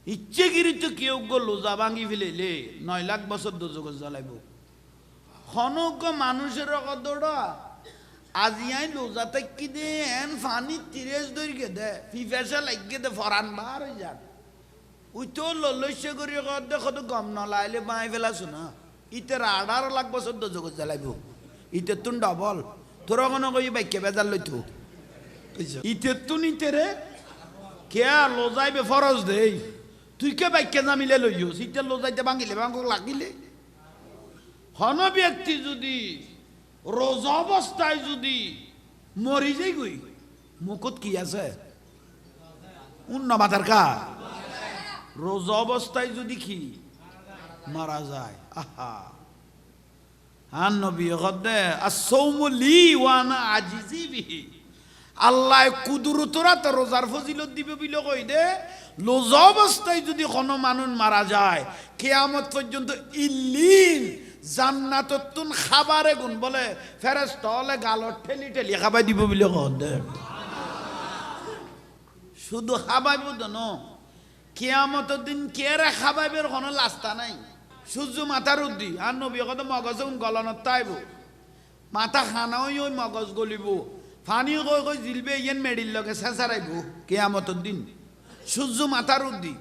ইচ্ছেগিরিত কেউ গো লোজা ভাঙি ফেলে 9 লাখ বছর দোজক জ্বালাইব খনক মানুষের কদড়া আজিয়াই লোজাতে কি দে এন ফানি 30 দইরকে দে ফিফাসা লাগিয়ে দে ফরান বার হয়ে যান ওই তো ললস্য করি দে কত গম নলাইলে বাই ফেলাছো না ইতের 18 লাখ বছর দোজক জ্বালাইব ইতের তুন ডবল তোরা কোনো কই বাইকে বেজার লইতো ইতের তুন ইতেরে কে লোজাইবে ফরজ দেই তুই কে বাইকে নামিলে লইস ইতের লোজাইতে ভাঙিলে ভাঙ লাগিলে হন ব্যক্তি যদি রোজা অবস্থায় যদি মরি যাই গই মুখত কি আছে উন্ন মাথার কা রোজা অবস্থায় যদি কি মারা যায় আহা আন নবী গদে আসসাউমু লি ওয়া আনা আজিজি বিহি আল্লাহ কুদরতরা তো রোজার ফজিলত দিবে বিলে কই দে রোজা অবস্থায় যদি কোনো মানুষ মারা যায় কিয়ামত পর্যন্ত ইল্লিন জান্নাতুন খাবারে গুণ বলে ফেরেশতা হলে গালত ঠেলি ঠেলি খাবাই দিব বিলে কদে শুধু খাবাইব দনো কিয়ামতের দিন কেরে খাবাইবের কোনো লাস্তা নাই সূর্য মাথার উদ্দি আর নবী কত মগজ গলনত তাইব মাথা খানাও ওই মগজ গলিব ফানি কই কই জিলবে ইয়েন মেডিল লগে শেষারাইব কিয়ামতের দিন সূর্য মাথার উদ্দি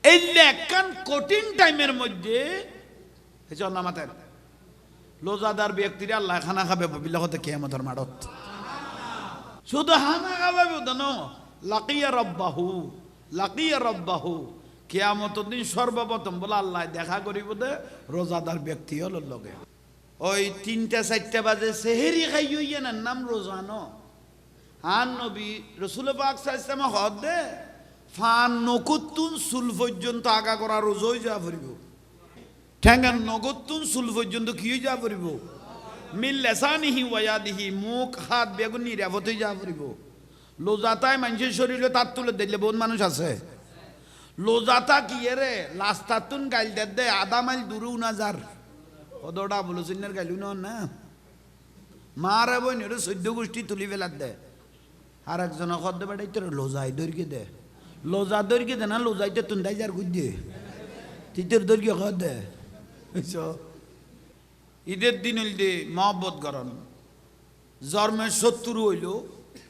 এই লেখান কঠিন টাইমের মধ্যে না মাথার লোজাদার ব্যক্তিরা আল্লাহ খানা খাবে বিলাকতে কিয়ামতের মাঠত শুধু খানা খাবে জানো লাকিয়া রব্বাহু কিয়ামতের দিন সর্বপ্রথম বলে আল্লাহ দেখা করিব দে রোজাদার ব্যক্তি হল লগে ওই 3টা 4টা বাজে সেহেরি খাইয়ে না নাম রোজানো হান নবী রসুল পাক সাল্লাল্লাহু আলাইহি হদ দে ফান নকুতুন সুল পর্যন্ত আগা করা রোজই যা পড়িব ঠ্যাঙ্গান নগতুন সুল পর্যন্ত কি যা পড়িব মিল লিসানিহি ওয়া ইয়াদিহি মুখ হাত বেগুনি রেবতই যা পড়িব লোজাতায় মানুষের শরীরে তার তুলে দিলে বহুত মানুষ আছে লোজাতা কি রে লাস্তাতুন গাইল দে আধা মাইল দূরে উনাজার ওদোটা বলো সিনের গাইলু না মারে বই নিয়ে 14 গোষ্ঠী তুলি ফেলার দে আর একজন খদ্দে বেড়াইতে লোজাই দৈর্ঘ্য দে লোজা দৈর্ঘ্য দে না লোজাইতে তুন্দাই যার গুজ দে তিতের দৈর্ঘ্য খদ দে ঈদের দিন হইলে মহব্বত গরম জন্মের 70 হইল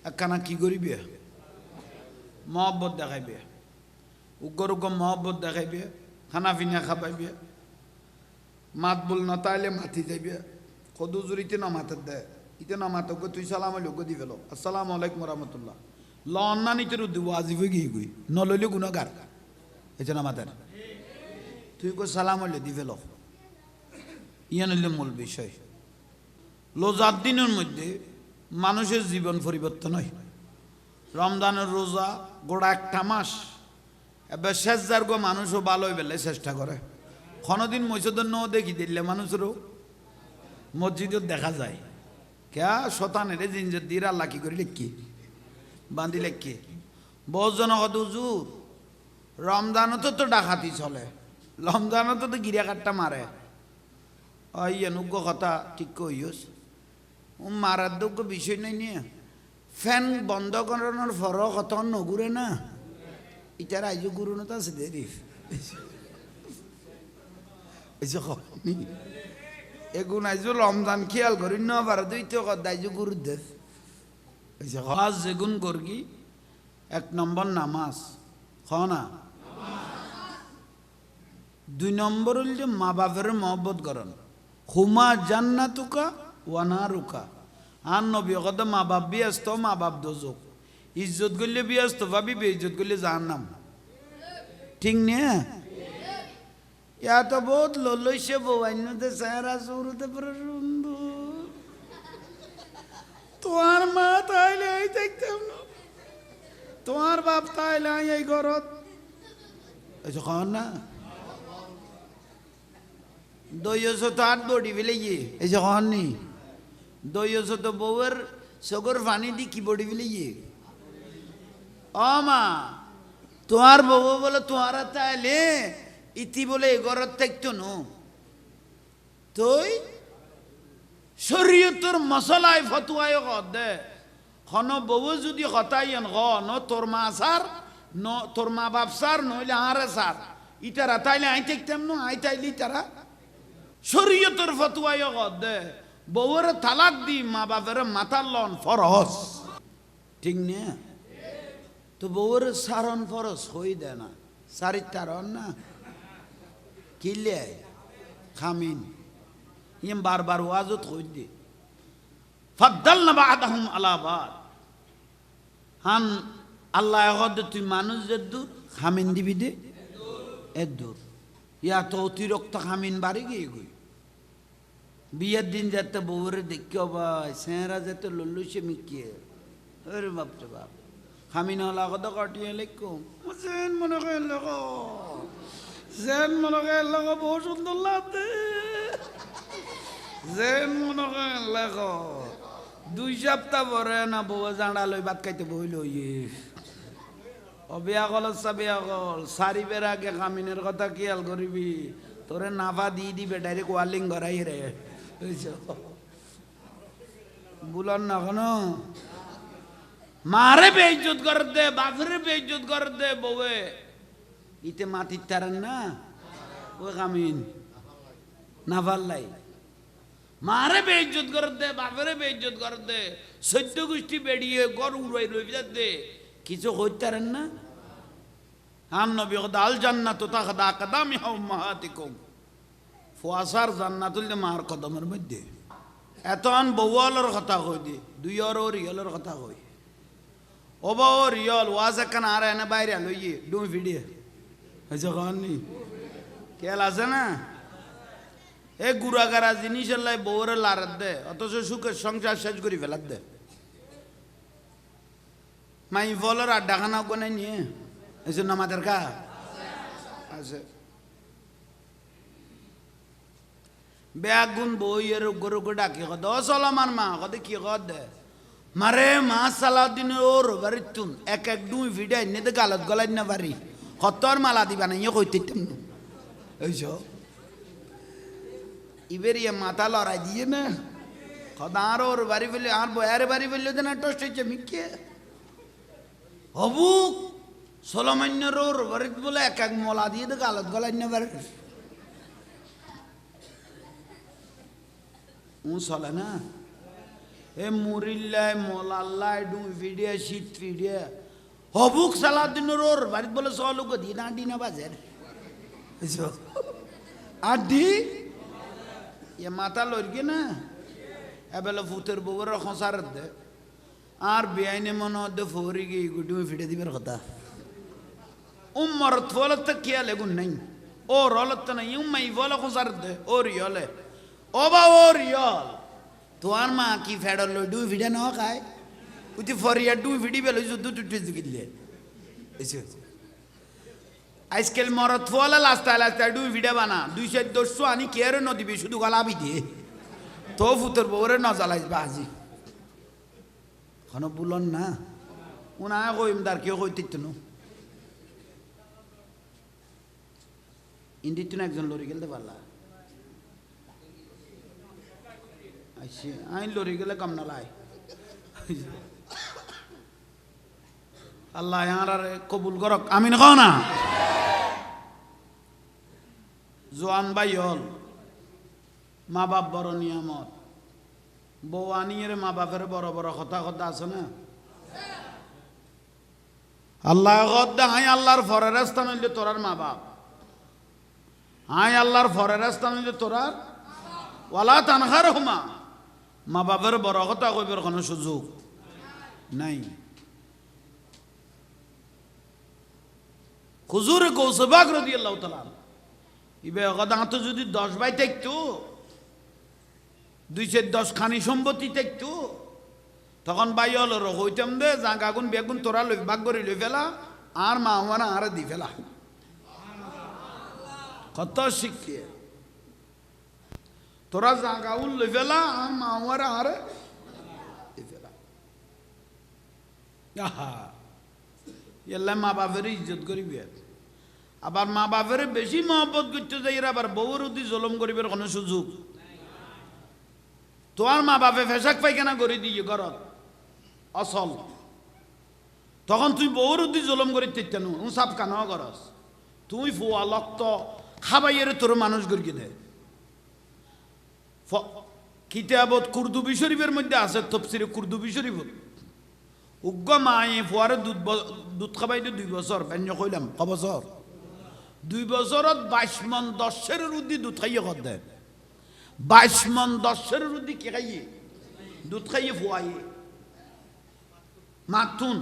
একখানা কি করিবে মহব্বত দেখাইবে উগ্র মহব্বত দেখাইবে খানা পিনা খাবাইবে মাত বল না তাইলে মাতি যাইবে কদু জুরিতে না মাথার দেয় ইতে না মাতক তুই সালাম লোক দি ফেলো আসসালামু আলাইকুম রহমতুল্লাহ লন্না নিতের দিব আজিবে গিয়ে গই নলইলে গুণগার এটা না মাতার তুই কো সালাম হইলে দি ফেলো ইয়ান হইলে মূল বিষয় রোজার দিনের মধ্যে মানুষের জীবন পরিবর্তন হয় রমজানের রোজা গোড়া একটা মাস এবার শেষ যার গো মানুষও ভালো বেলে চেষ্টা করে কোনোদিন মসজিদের ন দেখি দিলে মানুষেরও মসজিদত দেখা যায় ক্যা শতানের জিঞ্জের দিয়ে আল্লাহ কি করে লিখি বান্ধি লেখি বহুজন কত হুজুর রমজানও তো ডাকাতি চলে রমজানও তো গিরিয়া কাটটা মারে ওই অনুজ্ঞ কথা ঠিক কইস মারার যোগ্য বিষয় নাই নিয়ে ফ্যান বন্ধ করানোর ফর কত নগুরে না ইটার আইজু গুরুনো তো আছে দেরি এগুন আইজু রমজান খেয়াল করি ন পারে দুই তো দাইজু গুরু দে কাজ যেগুন করগি 1 নম্বর নামাজ না 2 নম্বর হল যে মা বাপের মহব্বত করেন হুমা জান্নাতুকা ওয়ানারুকা আর নবী কত মা বাপ বিয়াস্ত মা বাপ দোজক ইজ্জত করলে বিয়াস্ত ভাবি বেইজ্জত করলে জাহান্নাম ঠিক নে ইয়া তো বহুত লইছে বউয়াইনতে চেহারা শুরুতে পরে সুন্দর তোমার মা তাইলে এই দেখতাম না তোমার বাপ তাইলে এই ঘরত এই না দইয়স তো আট বডি ফেলে গিয়ে এই যে নি দইয়স তো বউয়ের চোখের পানি দি কি বডি ফেলে গিয়ে ও মা তোমার বউ বলে তোমার তাইলে ইতি বলে ঘরত থাকতো নো তুই শরীয়তের মশলায় ফতুয়ায় দে খন বউ যদি হতাইন ন তোর মা আসার ন তোর মা বাপ সার নইলে আরে সার ইতারা তাইলে আই থাকতাম না আই তাইলি তারা শরীয়তের ফতোয়ায় দে বউয়ের তালাক দি মা বাপের মাথার লন ফরজ ঠিক না তো বউয়ের সারণ ফরজ হই দে না সারি তারণ না কিলে খামিন ইম বারবার ওয়াজত হই দি ফাদ্দালনা বা'দাহুম আলা বা'দ হান আল্লাহ হদ তুই মানুষ দূর খামিন দিবি দে দূর ইয়া তো অতিরিক্ত খামিন বাড়ি গিয়ে গই বিয়ের দিন যাতে বউরে দেখিও ভাই সেরা যাতে লল্লু সে মিকিয়ে আরে বাপরে বাপ খামিন হলা কত কাটিয়ে লেখো জেন মনে করেন লেখো জেন মনে করেন লেখো বহু সুন্দর লাগতে জেন মনে করেন লেখো 2 সপ্তাহ পরে না বউ জাঁড়া লই ভাত খাইতে বইল ইয়ে অবিয়া গল সাবিয়া গল সারিবের আগে কামিনের কথা খেয়াল করিবি তোরে নাফা দিয়ে দিবে ডাইরেক্ট ওয়ার্লিং করাই রে বুলার না কেন মারে বেইজ্জত করে দে বাপরে বেইজ্জত করে দে বউয়ে ইতে মাটির তারেন না ও কামিন না পারলাই মারে বেইজ্জত করে দে বাপরে বেইজ্জত করে দে 14 গোষ্ঠী বেরিয়ে গড় উড়াই রইবি দে কিছু হইতারেন না আন নবী আল জান্নাতু তাখদা আকদামিহা উম্মাহাতিকুম ফুয়াসার জান্নাতুল মার কদমের মধ্যে এতন বউয়ালের কথা কই দি 2 আর রিয়ালের কথা কই ও বউ রিয়াল ওয়াজ কান আর এনে বাইরে লইয়ে ডুম ভিডিও হইছে কানি কেল আছে না এ গুড়াগারা জিনিস আল্লাহ বউরে লারাত দে অথচ সুখের সংসার শেষ করি ফেলাত দে মাই ফলর আড্ডা খানা কোনে নিয়ে এই জন্য আমাদের কা আছে বেগুন বইয়ের গরু ডাকি কদ সলমান মা কদ কি কদ মারে মা সালাদিন ওর বাড়িতুন এক এক দুই ভিডে নিতে গালত গলাই না বাড়ি কতর মালা দিবা না ইয়ে কইতে এইছ ইবেরিয়া মাথা লড়াই দিয়ে না কদা আর ওর বাড়ি ফেলে আর বয়ারে বাড়ি ফেললে না টস্ট হয়েছে মিকে হবুক সলমান্যর ওর বাড়িতে বলে এক এক মলা দিয়ে তো গালত গলাই না বাড়ি ও চলে না এ মুরিল্লাই মলাল্লাই ডুম ভিডিয়া শীত ভিডিয়া হবুক সালাদিনের ওর বাড়িতে বলে চলুক দিন আডি না বাজার আডি এ মাথা লড়গে না এবেলা ফুতের বউর খসার দে আর বেআইনে মনে হতে ফৌরি গিয়ে ডুমে ফিটে দিবার কথা মরত ফলত খেয়াল এগুন নাই ও রলত নাই উম্মাই ফল খসার দে ও রিয়লে ও বা ও রিয়ল তোমার মা কি ফেডর লো ডুই ভিডে ন খায় উতি ফরিয়া ডুই ভিডি বেলো যুদ্ধ টুটে দিলে আজকাল মরত ফলে লাস্তা লাস্তা ডুই ভিডে বানা 200 আনি কেয়ারে নদিবি শুধু গলাবি দিয়ে তো ফুতর বউরে ন জ্বালাইস বাজি কোনো বুলন না উনা কইম দার কেউ কইতে নো ইন্দিত না একজন লরি গেলতে পারলা আইসি আইন লরি গেলে কাম না লাই আল্লাহ আর কবুল করক আমিন কও না জোয়ান ভাই হল মা বাপ বড় নিয়ামত বউ আনিয়ে মা বাপের বড় বড় কথা কথা আছে না আল্লাহ হাই আল্লাহর ফরের স্থান হইলে তোরার মা বাপ হাই আল্লাহর ফরের স্থান হইলে তোরার ওয়ালা তানহার হুমা মা বাপের বড় কথা কইবার কোনো সুযোগ নাই হুজুর গৌসবাগ রাদিয়াল্লাহু তাআলা ইবে কথা তো যদি 10 বাই থাকতো 210 খানি সম্পত্তি থাকতো তখন ভাই হল হইতাম দে জাগাগুন বেগুন তোরা লই ভাগ করে লই ফেলা আর মা আমার আর দি ফেলা কত শিখে তোরা জাগাউল লই ফেলা আর মা আমার আর দি ফেলা আহা এল্লা মা বাপের ইজ্জত করিবি আবার মা বাপের বেশি মহব্বত করতে যাই আবার বউর উদি জলম করিবার কোনো সুযোগ তোমার মা বাপে ফেসাক পায়খানা করে দিয়ে ঘরত অসল তখন তুই বউর উদ্দি জলম করে তেতানো সাপ কানো করস তুই ফুয়া লক্ত খাবাইয়ের তোর মানুষ গড়িয়ে দেয় কিতাবত কুরদুবি শরীফের মধ্যে আছে তফসিরে কুরদুবি শরীফত উগ্র মায়ে ফুয়ারে দুধ খাবাই 2 বছর বান্য কইলাম ক বছর 2 বছরত 22 মন 10 উদ্দি দুধ খাইয়ে কর দেয় 22 মন 10 উদ্দি কি খাইয়ে দুধ খাইয়ে ফুয়াইয়ে মাতুন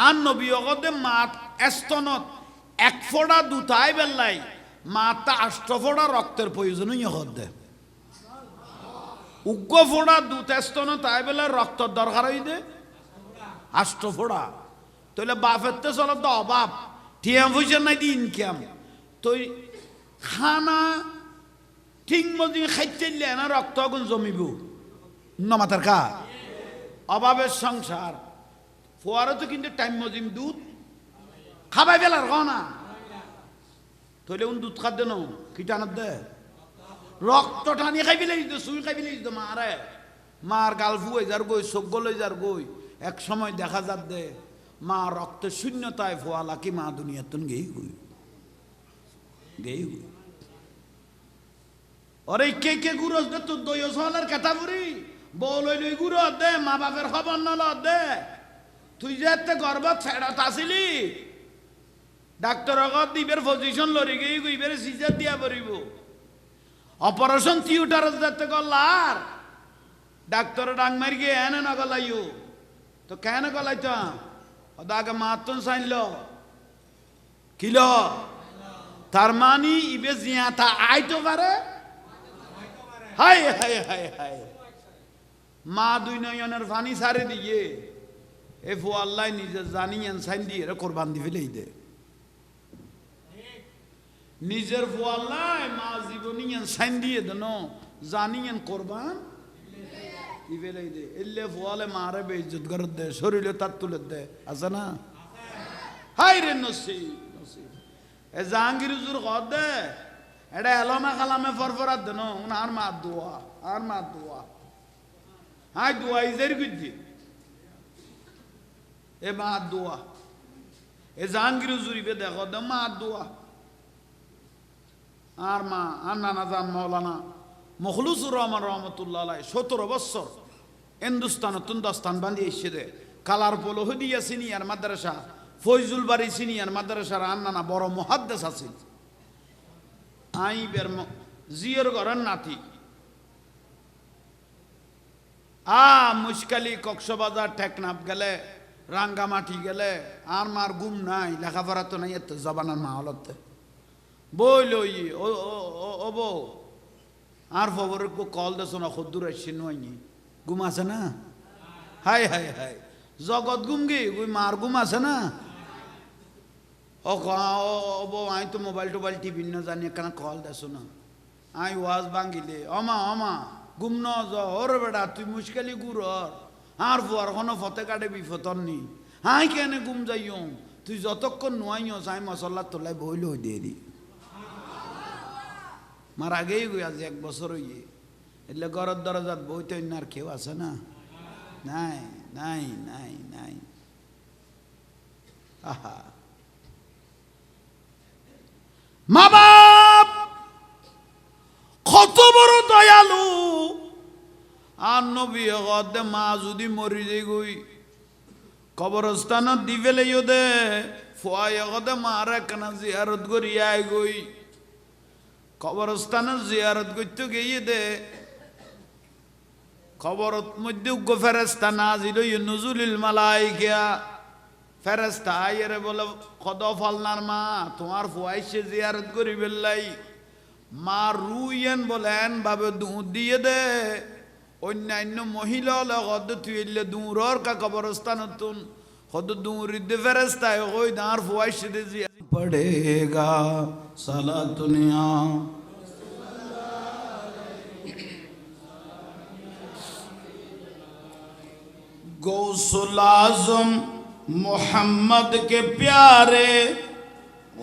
আর নবী অগদে মাত এস্তনত 1 ফোঁটা দুধ বেলাই মাতা 8 ফোঁটা রক্তের প্রয়োজন হয়ে দেয় উগ্র ফোঁড়া দুধ স্তন তাই বেলা রক্ত দরকার হই দে 8 ফোঁড়া তাহলে বাপের তো চলো তো অভাব টিয়া পয়সা নাই দি ইনকাম তুই খানা ঠিক মতো খাইতে না রক্ত আগুন জমিব নমাতার কা অভাবের সংসার ফোয়ারও তো কিন্তু টাইম মজিম দুধ খাবাই বেলার না তাহলে দুধ খাদ্য ন কিটানত দে রক্ত টানি খাই পেলে সুই খাই পেলে মারে মার গাল ফুয়ে যার গই চোখ লই যার গই এক সময় দেখা যাত দে মা রক্ত শূন্যতায় ফোয়ালা কি মা দুনিয়াতন গেই গই অরে কে গুরস দে তোর দই সলের কথা বুড়ি বউ লই লই গুরস দে মা বাপের খবর নল দে তুই যে এতে গর্বত ফেরত আসিলি ডাক্তার অগত দিবের পজিশন লড়ি গেই গইবের সিজার দিয়া পড়িব অপারেশন থিয়েটার যেতে গলার ডাক্তার ডাং মারি গিয়ে এনে না গলাইও তো কেন গলাইতাম ওদাকে মাতন সাইনল কিল তার মানি ইবে জিয়াতা আইতো পারে হাই হাই হাই হাই মা 2 নয়নের পানি সারে দিয়ে এ ফু আল্লাহ নিজে জানিয়েন সাইন দিয়ে কোরবান দি ফেলেই দে নিজের ফুয়াল্লাই মা জীবনিয়ান সাইন দিয়ে দেন জানিয়েন কোরবান ইবেলাই দে এলে ফুয়ালে মারে বেইজ্জত করে দে শরীরে তার তুলে দে আছে না হাই রে নসিব এ জাহাঙ্গীর হুজুর কর দে এটা এলমে কালামে ফরফরাত দেন আর মা দোয়া হাই দোয়া ইজের গুজি এ মা দোয়া এ জাহাঙ্গীর হুজুর ইবে দেখো দে মা দোয়া আর মা আর নানা জান মৌলানা মখলুসুর রহমান রহমতুল্লাহ 17 বছর হিন্দুস্তান বান্ধি এসে দে কালার পোলো হদিয়া সিনিয়র মাদ্রাসা ফৈজুল বাড়ি সিনিয়র মাদ্রাসার আর নানা বড় মুহাদ্দিস আছে আই বের জিয়র ঘরের নাতি মুশকালি কক্সবাজার টেকনাফ গেলে রাঙ্গামাটি গেলে আর মার গুম নাই লেখাপড়া তো নাই এত জবানার মা হলতে বইল ও বউ আর খবর কল দেছো না খদ্দুর আসছে নয়নি ঘুম আছে না হাই হাই হাই জগৎ ঘুম গে ওই মার ঘুম আছে না ও বউ আই তো মোবাইল টোবাইল টিভি না জানি কেন কল দেছো না আই ওয়াজ ভাঙ্গিলে অমা ঘুম ন ওর বেটা তুই মুশকিলি গুড় আর ফুয়ার কোনো ফতে কাটে বিফতর নি হাই কেন ঘুম যাইও তুই যতক্ষণ নোয়াইও চাই মশলা তোলাই বইল দিয়ে দি মার আগেই গই আজ 1 বছর হইয়ে এলে ঘরের দরজাত বইতে আর কেউ আছে না নাই নাই নাই নাই আহা মা বাপ কত বড় দয়ালু আর নবী গদে মা যদি মরি যাই গই কবরস্থানত দি ফেলেইও দে ফুয়াই গদে মারা কেনা জিয়ারত করিয়াই গই কবরস্থানের জিয়ারত করতে গিয়ে দে খবরত মধ্যে উগ্র ফেরেস্তা নাজিল নুজুলিল মালাইকা ফেরেস্তা আইরে বলে কদ ফালনার মা তোমার ফুয়াইছে জিয়ারত করি বেল্লাই মা রুইয়েন বলেন ভাবে দুধ দিয়ে দে অন্যান্য মহিলা লগত তুইলে দূরর কা কবরস্থান তুন খদ দূরিদ ফেরেস্তায় কই দার ফুয়াইছে দে জিয়ারত পড়েগা সালাতুনিয়া गौसुल आज़म मोहम्मद के प्यारे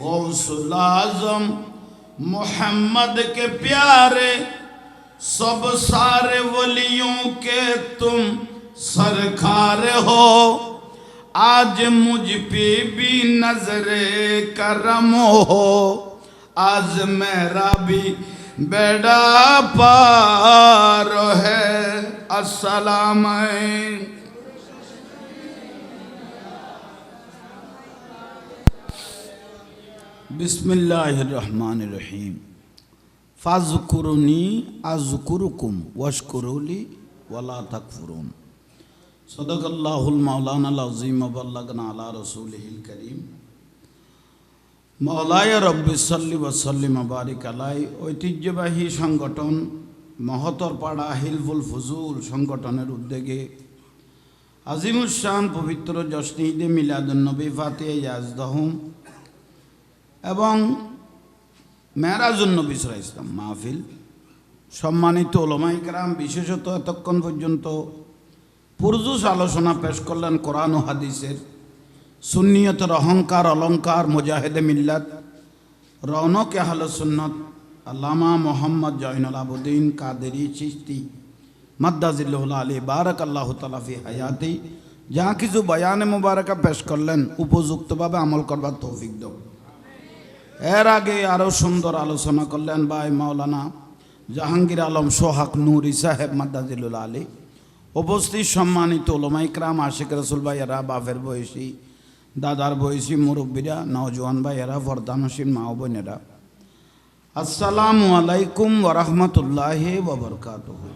गौसुल आज़म मोहम्मद के प्यारे सब सारे वलियों के तुम सरकार हो आज मुझ पे भी नजरे करम हो, आज मेरा भी बेड़ा पार है। अस्सलाम बिस्मिल्लाहिर्रहमानिर्रहीम। फाज़कुरुनी अज़कुरुकुम वश्कुरुली वला तकफुरून। सदक़ल्लाहुल मौलानाल अज़ीम व बल्लगना अला रसूलिहिल करीम। मौलाय रब्बि सल्लि व सल्लिम व बारिक आলাই। ঐতিহ্যবাহী সংগঠন মহতরপাড়া হিলফুল ফুজুল সংগঠনের উদ্যোগে আজিমুশান পবিত্র জশ্নে ঈদে মিলাদুন্নবী ফাতিহা ইয়াজদাহুম এবং মেরাজুন্নবী সাল্লাল্লাহু আলাইহি ওয়াসাল্লাম মাহফিল, সম্মানিত উলামায়ে কেরাম, বিশেষত এতক্ষণ পর্যন্ত পুরজুস আলোচনা পেশ করলেন কোরআন ও হাদিসের। সুন্নিয়তের অহংকার অলঙ্কার মুজাহিদে মিল্লাত রৌনক আহলে সুন্নাত আল্লামা মোহাম্মদ জয়নুল আবেদিন কাদেরী চিশতি মাদ্দাজিল্লাহুল আলী বারাকাল্লাহু তাআলা ফি হায়াতি যা কিছু বয়ানে মুবারাকা পেশ করলেন উপযুক্তভাবে আমল করবার তৌফিক দাও। এর আগে আরও সুন্দর আলোচনা করলেন ভাই মাওলানা জাহাঙ্গীর আলম সোহাগ নুরি সাহেব মাদ্দাজিল্লাহুল আলী। উপস্থিত সম্মানিত উলামায়ে কেরাম, আশিক রাসূল ভাইয়েরা, বাপের বয়সী, দাদার বয়সী মুরব্বীরা, নওজোয়ান ভাইয়েরা, ফরদানসীন মা ও বোনেরা, আসসালামু আলাইকুম ওয়া রাহমাতুল্লাহি ওয়া বারাকাতুহু।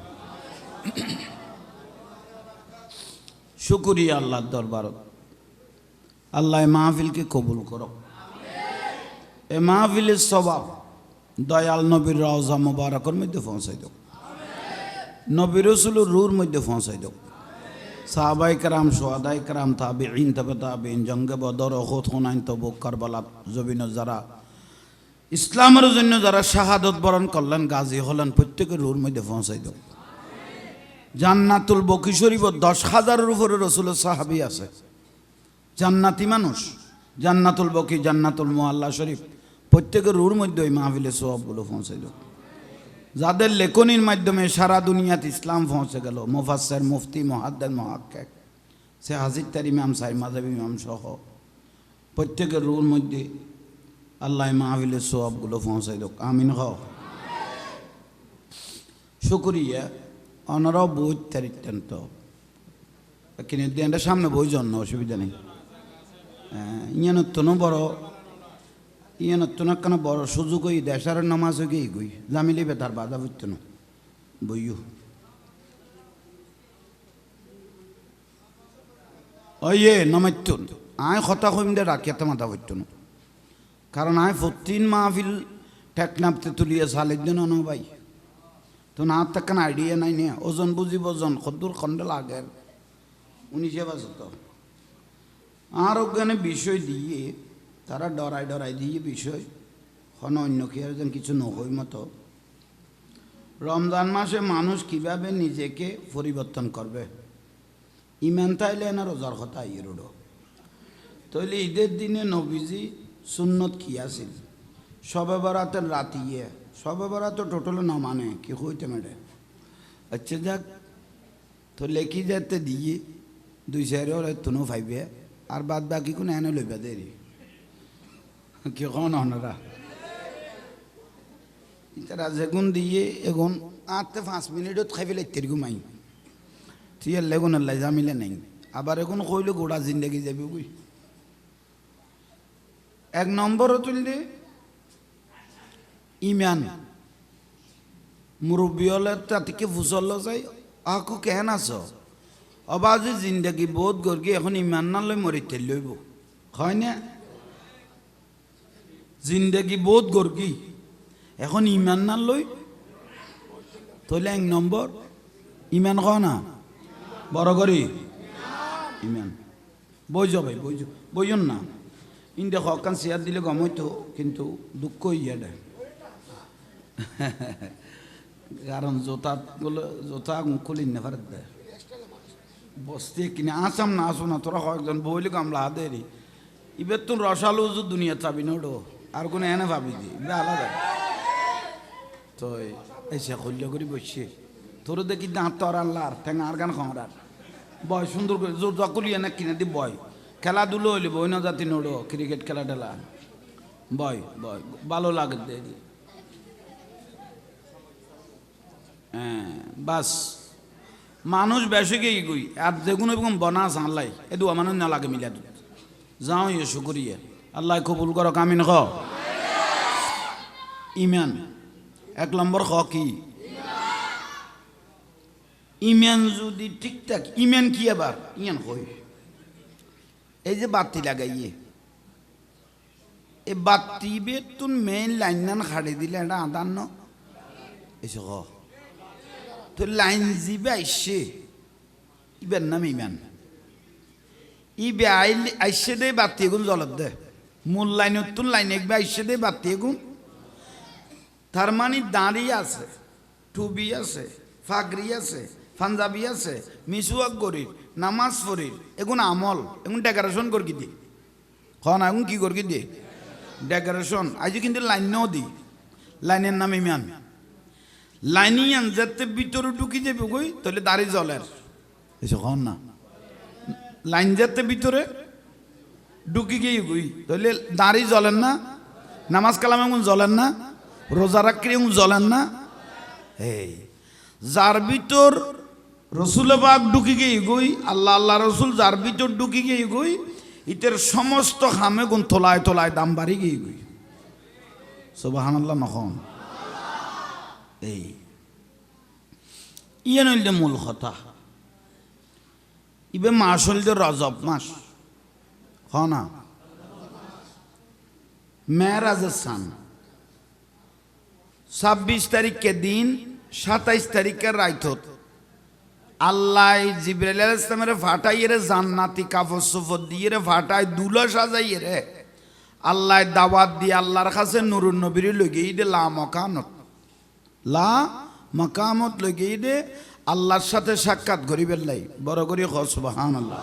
শুকরিয়া আল্লাহর দরবারত। আল্লাহ মাহফিলকে কবুল করো। এ মাহফিলের সওয়াব দয়াল নবীর রওজা মুবারকের মধ্যে পৌঁছাই দাও, নবী রাসূলের রূর মধ্যে পৌঁছাই দাও। সাহাবায়ে কেরাম, শুহাদায়ে কেরাম, তাবিঈন, তাবে তাবিঈন, জঙ্গে বদর, উহুদ, হুনাইন, তবুক, কারবালা জমিনে যারা ইসলামের জন্য যারা শাহাদত বরণ করলেন, গাজী হলেন, প্রত্যেকের রূর মধ্যে পৌঁছাই দাও। জান্নাতুল বকি শরীফ 10,000-এর উপরে রাসূলের সাহাবী আছে, জান্নাতি মানুষ। জান্নাতুল বকি, জান্নাতুল মুআল্লা শরীফ, প্রত্যেকের রূর মধ্যে ওই মাহফিলের সওয়াবগুলো পৌঁছাই দাও। যাদের লেখনির মাধ্যমে সারা দুনিয়াতে ইসলাম পৌঁছে গেল, মুফাসসির, মুফতি, মুহাদ্দিস, মুহাক্কিক, সে হাজির তার ইমাম সাহেব, মাযহাবী ইমাম সহ প্রত্যেকের রূর মধ্যে আল্লাহ মাহফিলের সওয়াবগুলো পৌঁছাই দাও। আমিন হও। শুকরিয়া। অনারাও বই তারিত্যন্ত কিনে দিয়ে সামনে বই জন্য অসুবিধা নেই। ইয়ানত্তনও বড়, ইয়ানত্তন একখানা বড় সুযোগ হই দেশের নামাজ হয়ে গিয়ে গই জামিলি বেতার বাধা বুঝতো না বইও ওয়ে নমাত্যন আয় কথা কইম দে রাখিয়াতে মাথা বুঝতো না। কারণ আয় 14 মাহফিল টেকনাপতে তুলিয়ে সালের জন্য ন ভাই তো না তখন আইডিয়া নাই নে ওজন বুঝিব ওজন কদ্দুর খন্ডে লাগের 19 বাজত আর ওখানে বিষয় দিয়ে তারা ডরাই ডরাই দিয়ে বিষয় হন অন্য কি আর যেন কিছু নহই মতো। রমজান মাসে মানুষ কিভাবে নিজেকে পরিবর্তন করবে, ইমান তাইলে না রোজার কথা ইরোডো তাইলে ঈদের দিনে নবীজি সুন্নত কি আছিল, শবে বরাতের রাতিয়ে, শবে বরাত তো টোটাল না মানে কি হইতে মেডে। আচ্ছা যাক তো লেখি যেতে দিয়ে 2-4 ওর তুনো ফাইবে আর বাদ বাকি কোনো এনে লইবা দেরি কি কন হনরা তারা যেগুন দিয়ে এগুন 8-5 মিনিটত খাই ফেলে তের ঘুমাই ঠিক লেগুন আল্লাহ জামিলে নাই। আবার এখন কইলে গোড়া জিন্দগি যাবি বুঝ। 1 নম্বর তুললে ইমান মুরব্বী হলে তাকে ফুসল যাই আকু কেন আছো অবাজি জিন্দগি বোধ গর্গি এখন ইমান না লই মরি তেল লইব হয় না। জিন্দগি বোধ গর্গি এখন ইমান না লই তাহলে 1 নম্বর ইমান ক না বড় করি ইমান বইজ ভাই বইজ বইজন না ইন্দে হকান চেয়ার দিলে গম হইতো কিন্তু দুঃখ ইয়া দেয় কারণ জোতাগুলো জোতা খুলি না ফার দেয় বসতে কিনে আসাম না আসো না তোরা কয়েকজন বইলে কামলা হাতেরি ইবের তো রসালো দুনিয়া চাবি নোডো আর কোনো এনে ভাবি দি আলাদা তো এসে খুললে করি বসছে তোর দেখি দাঁত তো আর আল্লাহ ঠেঙা আর গান খামার বয় সুন্দর করে জোর কুলি এনে কিনে দি বয় খেলাধুলো হইলে বই না জাতি নোড়ো ক্রিকেট খেলা টেলা বয় বয় ভালো লাগে দেখি হ্যাঁ বাস মানুষ বেশি গিয়ে গই আর যেগুলো এবং বনা জানলাই এদু আমার না লাগে মিলা যাও ইয়ে শুকরিয়া আল্লাহ কবুল করো কামিন খ ইমান 1 নম্বর খ কি ইমান যদি ঠিকঠাক ইমান কি আবার ইয়ান কই এই যে বাতি লাগাইয়ে এই বাতি বেতুন মেইন লাইন নান খাড়ি দিলে এটা আদান ন এসে ক তো লাইন জিবে আইসে ইবের নাম ইমান ইবে আইসে দে বাতি এগুন জ্বলত দে মূল লাইনত তুন লাইন একবে আইসে দে বাতি এগুন তার মানে দাঁড়িয়ে আছে টুবি আছে ফাগরি আছে পাঞ্জাবি আছে মিসুয়াক করি নামাজ পড়ি এগুন আমল এগুন ডেকোরেশন করি দি খন এখন কি করি দি ডেকোরেশন আজ কিন্তু লাইনও দি লাইনের নাম ইমান লাইনিয়ান যাতে ভিতরে ঢুকি যাবে গই তাহলে দাড়ি জ্বলের এসে খন না লাইন যাতে ভিতরে ঢুকি গিয়ে গই তাহলে দাড়ি জ্বলেন না নামাজ কালাম এমন জ্বলেন না রোজা রাখলে এমন জ্বলেন না এই যার ভিতর রসুল বাগ ঢুকি গিয়ে গই আল্লাহ আল্লাহ রসুল যার ভিতর ঢুকি গিয়ে গই ইতের সমস্ত খামে গুণ তোলায় তোলায় দাম বাড়ি গিয়ে গই সুবহানাল্লাহ নখন এই ইয়ে নইলে মূল কথা ইবে মাস হইলে রজব মাস হ না মেরাজের সান 26 তারিখের দিন 27 তারিখের রাইতত আল্লাহ জিবরাইল আলাইহিস সালামের ফাটাইয়ে রে জান্নাতি কাপড় সুফর দিয়ে রে ফাটাই দুলা সাজাইয়ে রে আল্লাহ দাওয়াত দিয়ে আল্লাহর কাছে নুরুন নবীর লগেই দে লা মাকামত লগেই দে আল্লাহর সাথে সাক্ষাৎ করিবেন লাই বড় করি খ সুবহানাল্লাহ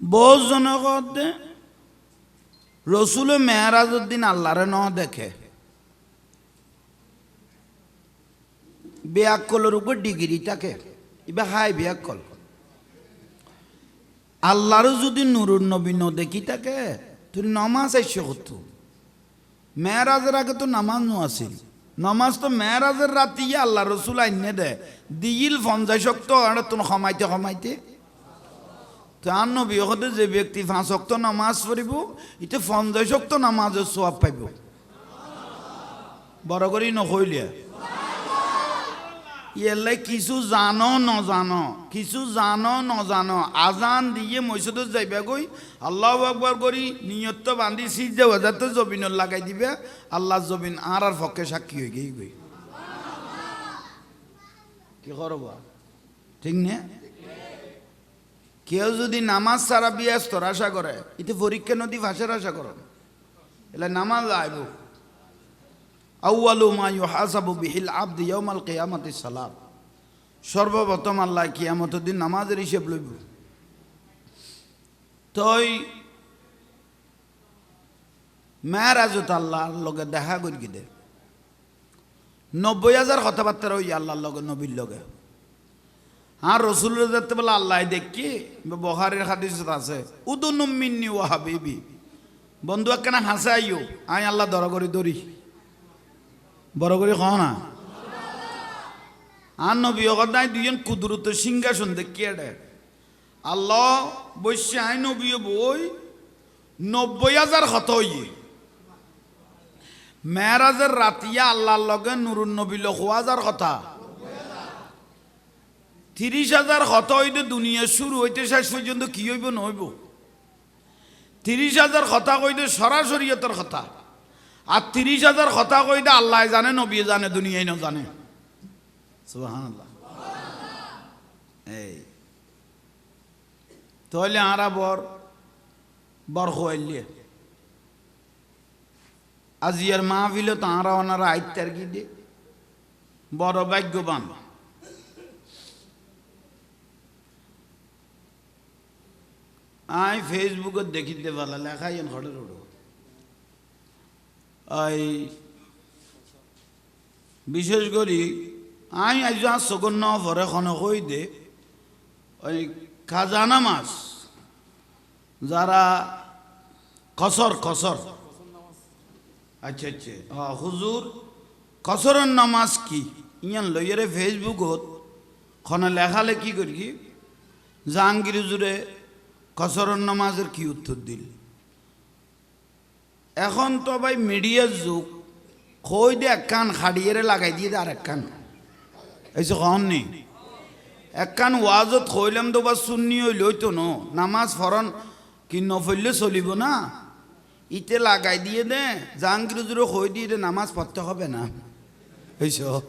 বহু জনগণ রসুল মেহরাজের দিন আল্লাহরে ন দেখে বেয়াক্কলের উপর ডিগ্রি থাকে এবার হাই বেয়াক্কল আল্লাহরও যদি নুরুন নবী ন দেখি থাকে তুই নমাজ আইসে করতো মেহরাজের আগে তো নামাজ নো আসিল নমাজ তো মেহরাজের রাতি আল্লাহ রসুল আইনে দে দিল 50 শক্ত আর তুমি কমাইতে তার নবী হতে যে ব্যক্তি 5 ওয়াক্ত নামাজ পড়িব ইতে 50 ওয়াক্ত নামাজের সওয়াব পাইব বড় করি নকইলিয়া ইয়াল্লাই কিছু জানো ন জানো আজান দিয়ে মসজিদে যাইবা গই আল্লাহু আকবার করি নিয়ত বান্ধি সিজদা ওয়াজাতে জবিন লাগাই দিবে আল্লাহ জবিন আর পক্ষে সাক্ষী হয়ে গই কি করব ঠিক না কেউ যদি নামাজ ছাড়া ব্যস্তর আশা করে এতে পরীক্ষা নদী ভাষার আশা করেন এলে নামাজ আইব আউয়ালু মা ইউহাসাবু বিহিল আবদি ইয়াউমাল কিয়ামাতি সালাত সর্বপ্রথম আল্লাহ কিয়ামতের দিন নামাজের হিসাব লইব তই মেরাজত আল্লাহর লগে দেখা করি দে 90,000 কথাবার্তা ওই আল্লাহর লগে নবীর লগে আর রসুলের যেতে বলে আল্লাহ দেখি বুখারীর হাদিসত আছে উদুনুম মিন্নি ওয়া হাবিবি বন্ধু একখানা হাসাইও আই আল্লাহ দর করি দরি বড় করে খাও না আর নবী নাই দুজন কুদরত সিংহাসন দেখি এডে আল্লাহ বসে আই নবী বই 90,000 কথা হইয়ে মেরাজের রাতিয়া আল্লাহর লগে নুরুন নবী লোক 1,000 কথা 30,000 কথা হইতে দুনিয়া শুরু হইতে শেষ পর্যন্ত কি হইব নইব 30,000 কথা কইতে সরাসরিয়তের কথা আর 30,000 কথা কইতে আল্লাহ জানে নবী জানে দুনিয়ায় না জানে সুবহানাল্লাহ এই তাহলে আরা বর হইলে আজিয়ার মাহফিল তাঁরা ওনারা আইতার কি দে বড় ভাগ্যবান আই ফেসবুকে দেখিতে পারলা লেখাই হড়ে রোড আই বিশেষ করি আই আজ সগন্য ভরে খন হই দে ওই কাজা নামাজ যারা কসর কসর আচ্ছা আচ্ছা হুজুর কসরের নামাজ কি ইয়ান লইয়ারে ফেসবুকত খনে লেখালেখি করি জাহাঙ্গীর হুজুরে কসরের নামাজের কি উত্তর দিল এখন তো ভাই মিডিয়ার যুগ কই দিয়ে এক কান খাড়িয়ে লাগাই দিয়ে আর এক কান এইসব কন নেই এক কান ওয়াজত কইলাম তো বা শুননি হইল তো ন নামাজ ফরন কি নফললে চলিব না ইতে লাগাই দিয়ে দে জাহাঙ্গীর হুজুরে কই দিয়ে দে নামাজ পড়তে হবে না এইসব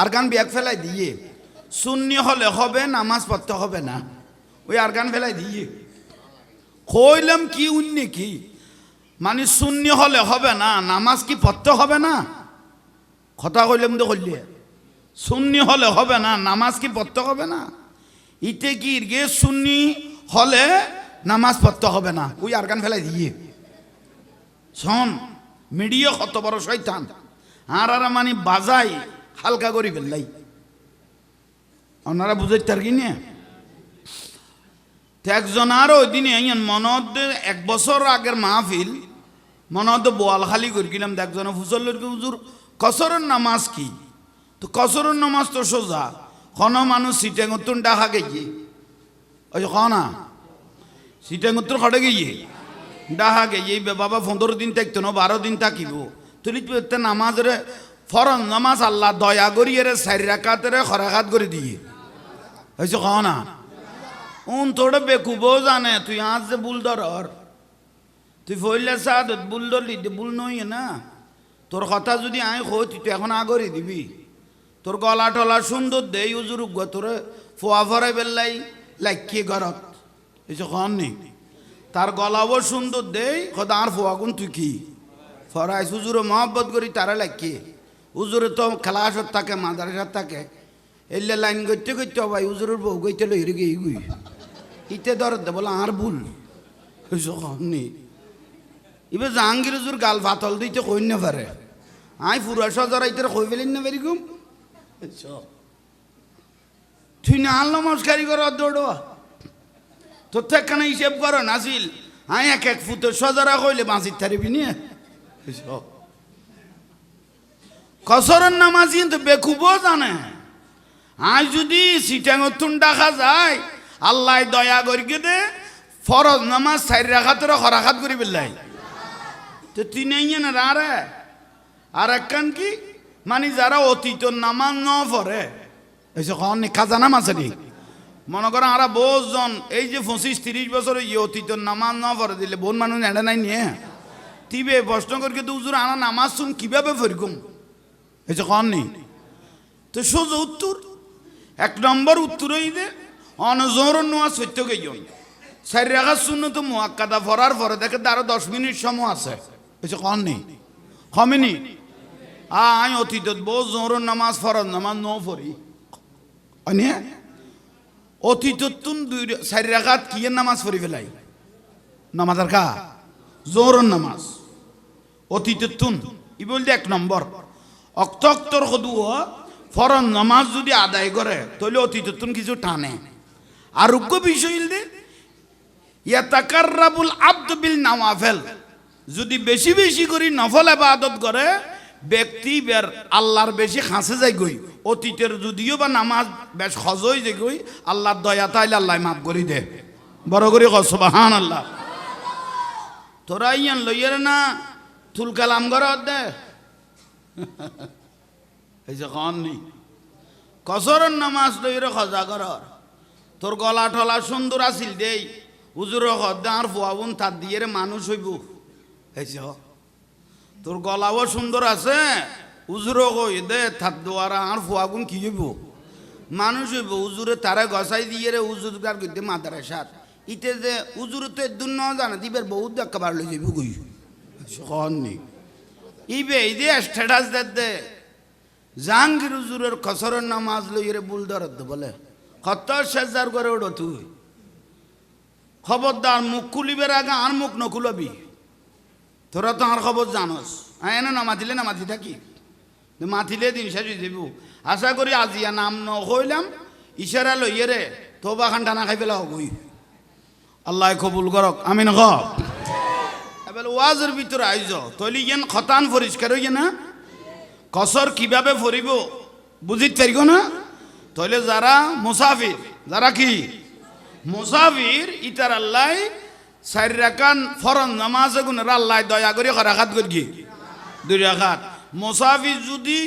আর গান ব্যাগ ফেলাই দিয়ে শূন্য হলে হবে নামাজ পড়তে হবে না ওই আর গান ফেলাই দিয়ে কইলাম কি উন্নি কি মানে শূন্য হলে হবে না নামাজ কি পড়তে হবে না কথা কইলাম তো কইলে শূন্য হলে হবে না নামাজ কি পড়তে হবে না ইতে কি গে শূন্য হলে নামাজ পড়তে হবে না ওই আর গান ফেলাই দিয়ে শোন মিডিয়া কত বড় শয়তান আর মানে বাজাই হালকা করি ফেললাই ওনারা বুঝাই তার কি নিয়ে একজন আর ওই দিনে মনত 1 বছর আগের মাহফিল মনত বোয়াল খালি করে গেলাম একজনে ফুসল হুজুর কসরের নামাজ কি তো কসরের নামাজ তো সোজা কোন মানুষ সিটেঙ্গুত্তর ডাকা গিয়ে ওই না সিটেঙ্গুত্তর খড়ে গিয়ে ডাহা গিয়ে বাবা 15 দিন থাকতো না 12 দিন থাকিব তুলি নামাজের ফরন নামাজ আল্লাহ দয়া করিয়ে 4 রাকাতের খরাঘাত করে দিয়ে হয়েছে না তোড়ে বেকুবও জানে তুই আজ যে বুল ধর তুই ফইলে সাদ বুল ধরলি বুল নই না তোর কথা যদি আয় হই তুই এখন আগরি দিবি তোর গলা টলা সুন্দর দেই উজুর তোরে ফোয়া ফরাই বেললাই লাইকিয়ে ঘরত এসে কন নেই তার গলাও সুন্দর দেই খোদা আর ফোয়া গুন তুই কি ফরাই উজুরে মহব্বত করি তারা লাইকিয়ে উজুরে তো খেলাসত থাকে মাদারাসাত থাকে এলে লাইন করতে করতে ভাই উজুরের বউ গইতে লই রে গই গুই ইতে ধর দে বলে আর ভুল নেই এবার জাহাঙ্গীর হুজুর গাল ফাতল দিতে কই না পারে আই ফুরা সজরা ইতে কই ফেলেন না বেরিগুম তুই না আল নমস্কারি কর দৌড় তোর থেকে হিসেব কর নাসিল আই এক ফুটের সজরা কইলে বাঁচির থারিবি নিয়ে কসরের নামাজ কিন্তু বেকুবও জানে আজ যদি সিটাঙ্গতুন ডাকা যায় আল্লাহ দয়া করিকে দে ফরজ নামাজ 4 রাকাতের খরাঘাত করি বেলাই তো তুই নেই না রে আর একখান কি মানে যারা অতীত নামাজ ন পড়ে এসে কন কাজা নামাজ আছে মনে করেন আর বহুজন এই যে 25-30 বছর অতীত নামাজ ন পড়ে দিলে বোন মানুষ এড়ে নাই নিয়ে তিবে প্রশ্ন করি তো হুজুর আনা নামাজ শুন কিভাবে ফরিকুম এসে কন নেই তো সোজা উত্তর 1 নম্বর উত্তর হই দে অনজোর নোয়া সত্য গেইন 4 রাকাত সুন্নত মুআক্কাদা পড়ার পরে দেখে আরো 10 মিনিট সময় আছে এসে কন নেই কমেনি আই অতীতত বহু জোর নামাজ ফরজ নামাজ ন পড়ি অনে অতীতত 4 রাকাত কি নামাজ পড়ি ফেলাই নামাজের কা জোর নামাজ অতীতত ই বলতে 1 নম্বর অক্তর কদুয়া ফরজ নামাজ যদি আদায় করে তাহলে অতীতত কিছু টানে আরোগ্য বিষয় দে ইয়াতাকাররাবুল আবদ বিল নওয়াফিল যদি বেশি বেশি করে নফল ইবাদত করে ব্যক্তি বের আল্লাহর বেশি কাছে যায় গই অতীতের যদিও বা নামাজ বেশ হজই যে গই আল্লাহর দয়া তাইলে আল্লাহ মাফ করে দে বড় করে কও সুবহানাল্লাহ তোরা ইয়ান লইয়ের না তুল কালাম করে দে এই যে কন নেই কসরের নামাজ লইরে খজা কর তোর গলা টলা সুন্দর আছিল দেই হুজুর হদ্দার ফুয়াবুন তার দিয়ে মানুষ হইব তোর গলাও সুন্দর আছে হুজুর কই দে তার দ্বারা আর ফুয়াগুন কি হইব মানুষ হইব হুজুরে তারা গসাই দিয়ে রে হুজুর গার গইতে মাদ্রাসাত ইতে যে হুজুর তো এদুন ন জানে দিবের বহুত একেবারে লই যাইব কই কন নেই ইবে এই যে স্ট্যাটাস দে জাহাঙ্গীর হুজুরের কসরের নামাজ লইরে বুল ধরত বলে কত সেজার করে ওড়ো তুই খবরদার মুখ খুলিবের আগে আর মুখ নখুলবি তোরা তো আর খবর জানোস এনে না মাতিলে না মাতি থাকি মাতিলে দিন শেষ হয়ে যাব আশা করি আজিয়া নাম নহইলাম ইশারা লইয়ে রে তোবা খান টানা খাই পেলা হবই আল্লাহ কবুল করক আমিন গ এবার ওয়াজের ভিতরে আইজ তৈলি যেন খতান পরিষ্কার হইয়ে না কসর কিভাবে ফরিব বুঝিত পারিব না তাহলে যারা মুসাফির যারা কি মুসাফির ইতার আল্লাহ চার রাকাত ফরজ নামাজ গুণের আল্লাহ দয়া করে রাখাত করি 2 রাকাত মুসাফির যদি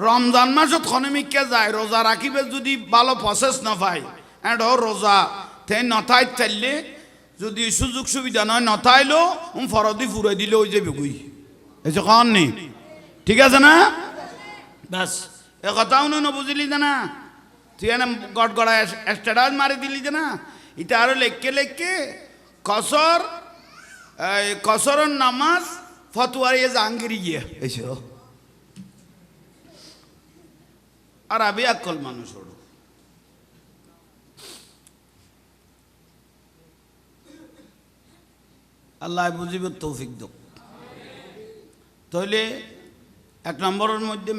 রমজান মাসত খনমিককে যায় রোজা রাখিবে যদি ভালো প্রসেস না পায় এন্ড রোজা তে নথাই চাইলে যদি সুযোগ সুবিধা নয় নথাইলো ফরদি ফুরাই দিলে ওই যাবে গুই এসে কন নেই ঠিক আছে না বাস এ কথাও না বুঝলি না তুই এনে গড় গড়া স্ট্যাটাস মারি দিলি যে না এটা আরো লেখকে কসর কসরের নামাজ ফতুয়ারিয়ে জাহাঙ্গীরি গিয়ে এসে আর আবি আকল মানুষ ওর আল্লাহ বুঝিবে তৌফিক দোক তাহলে 1 নম্বরের মধ্যে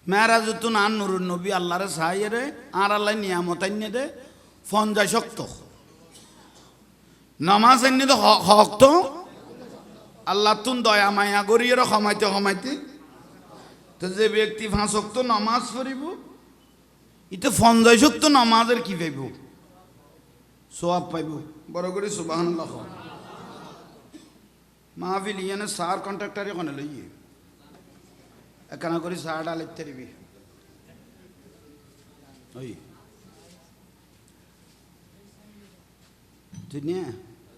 মেহরাজ তো না নুরুন নবী আল্লাহরে সাহায্যে আর আল্লাহ নিয়ামত আইনে দে ফঞ্জা শক্ত নামাজ আইনে তো হক তো আল্লাহ তুন দয়া মায়া করিয়ে ক্ষমাইতে তো যে ব্যক্তি 5 ওয়াক্ত নামাজ পড়িব ইতে ফঞ্জা শক্ত নামাজের কি পাইব সওয়াব পাইব বড় করে সুবহানাল্লাহ মাহফিল ইয়ানে সার কন্ট্রাক্টরে কোনে লইয়ে একানা করে সার ডালাইতে দিবি ওই তুই নিয়ে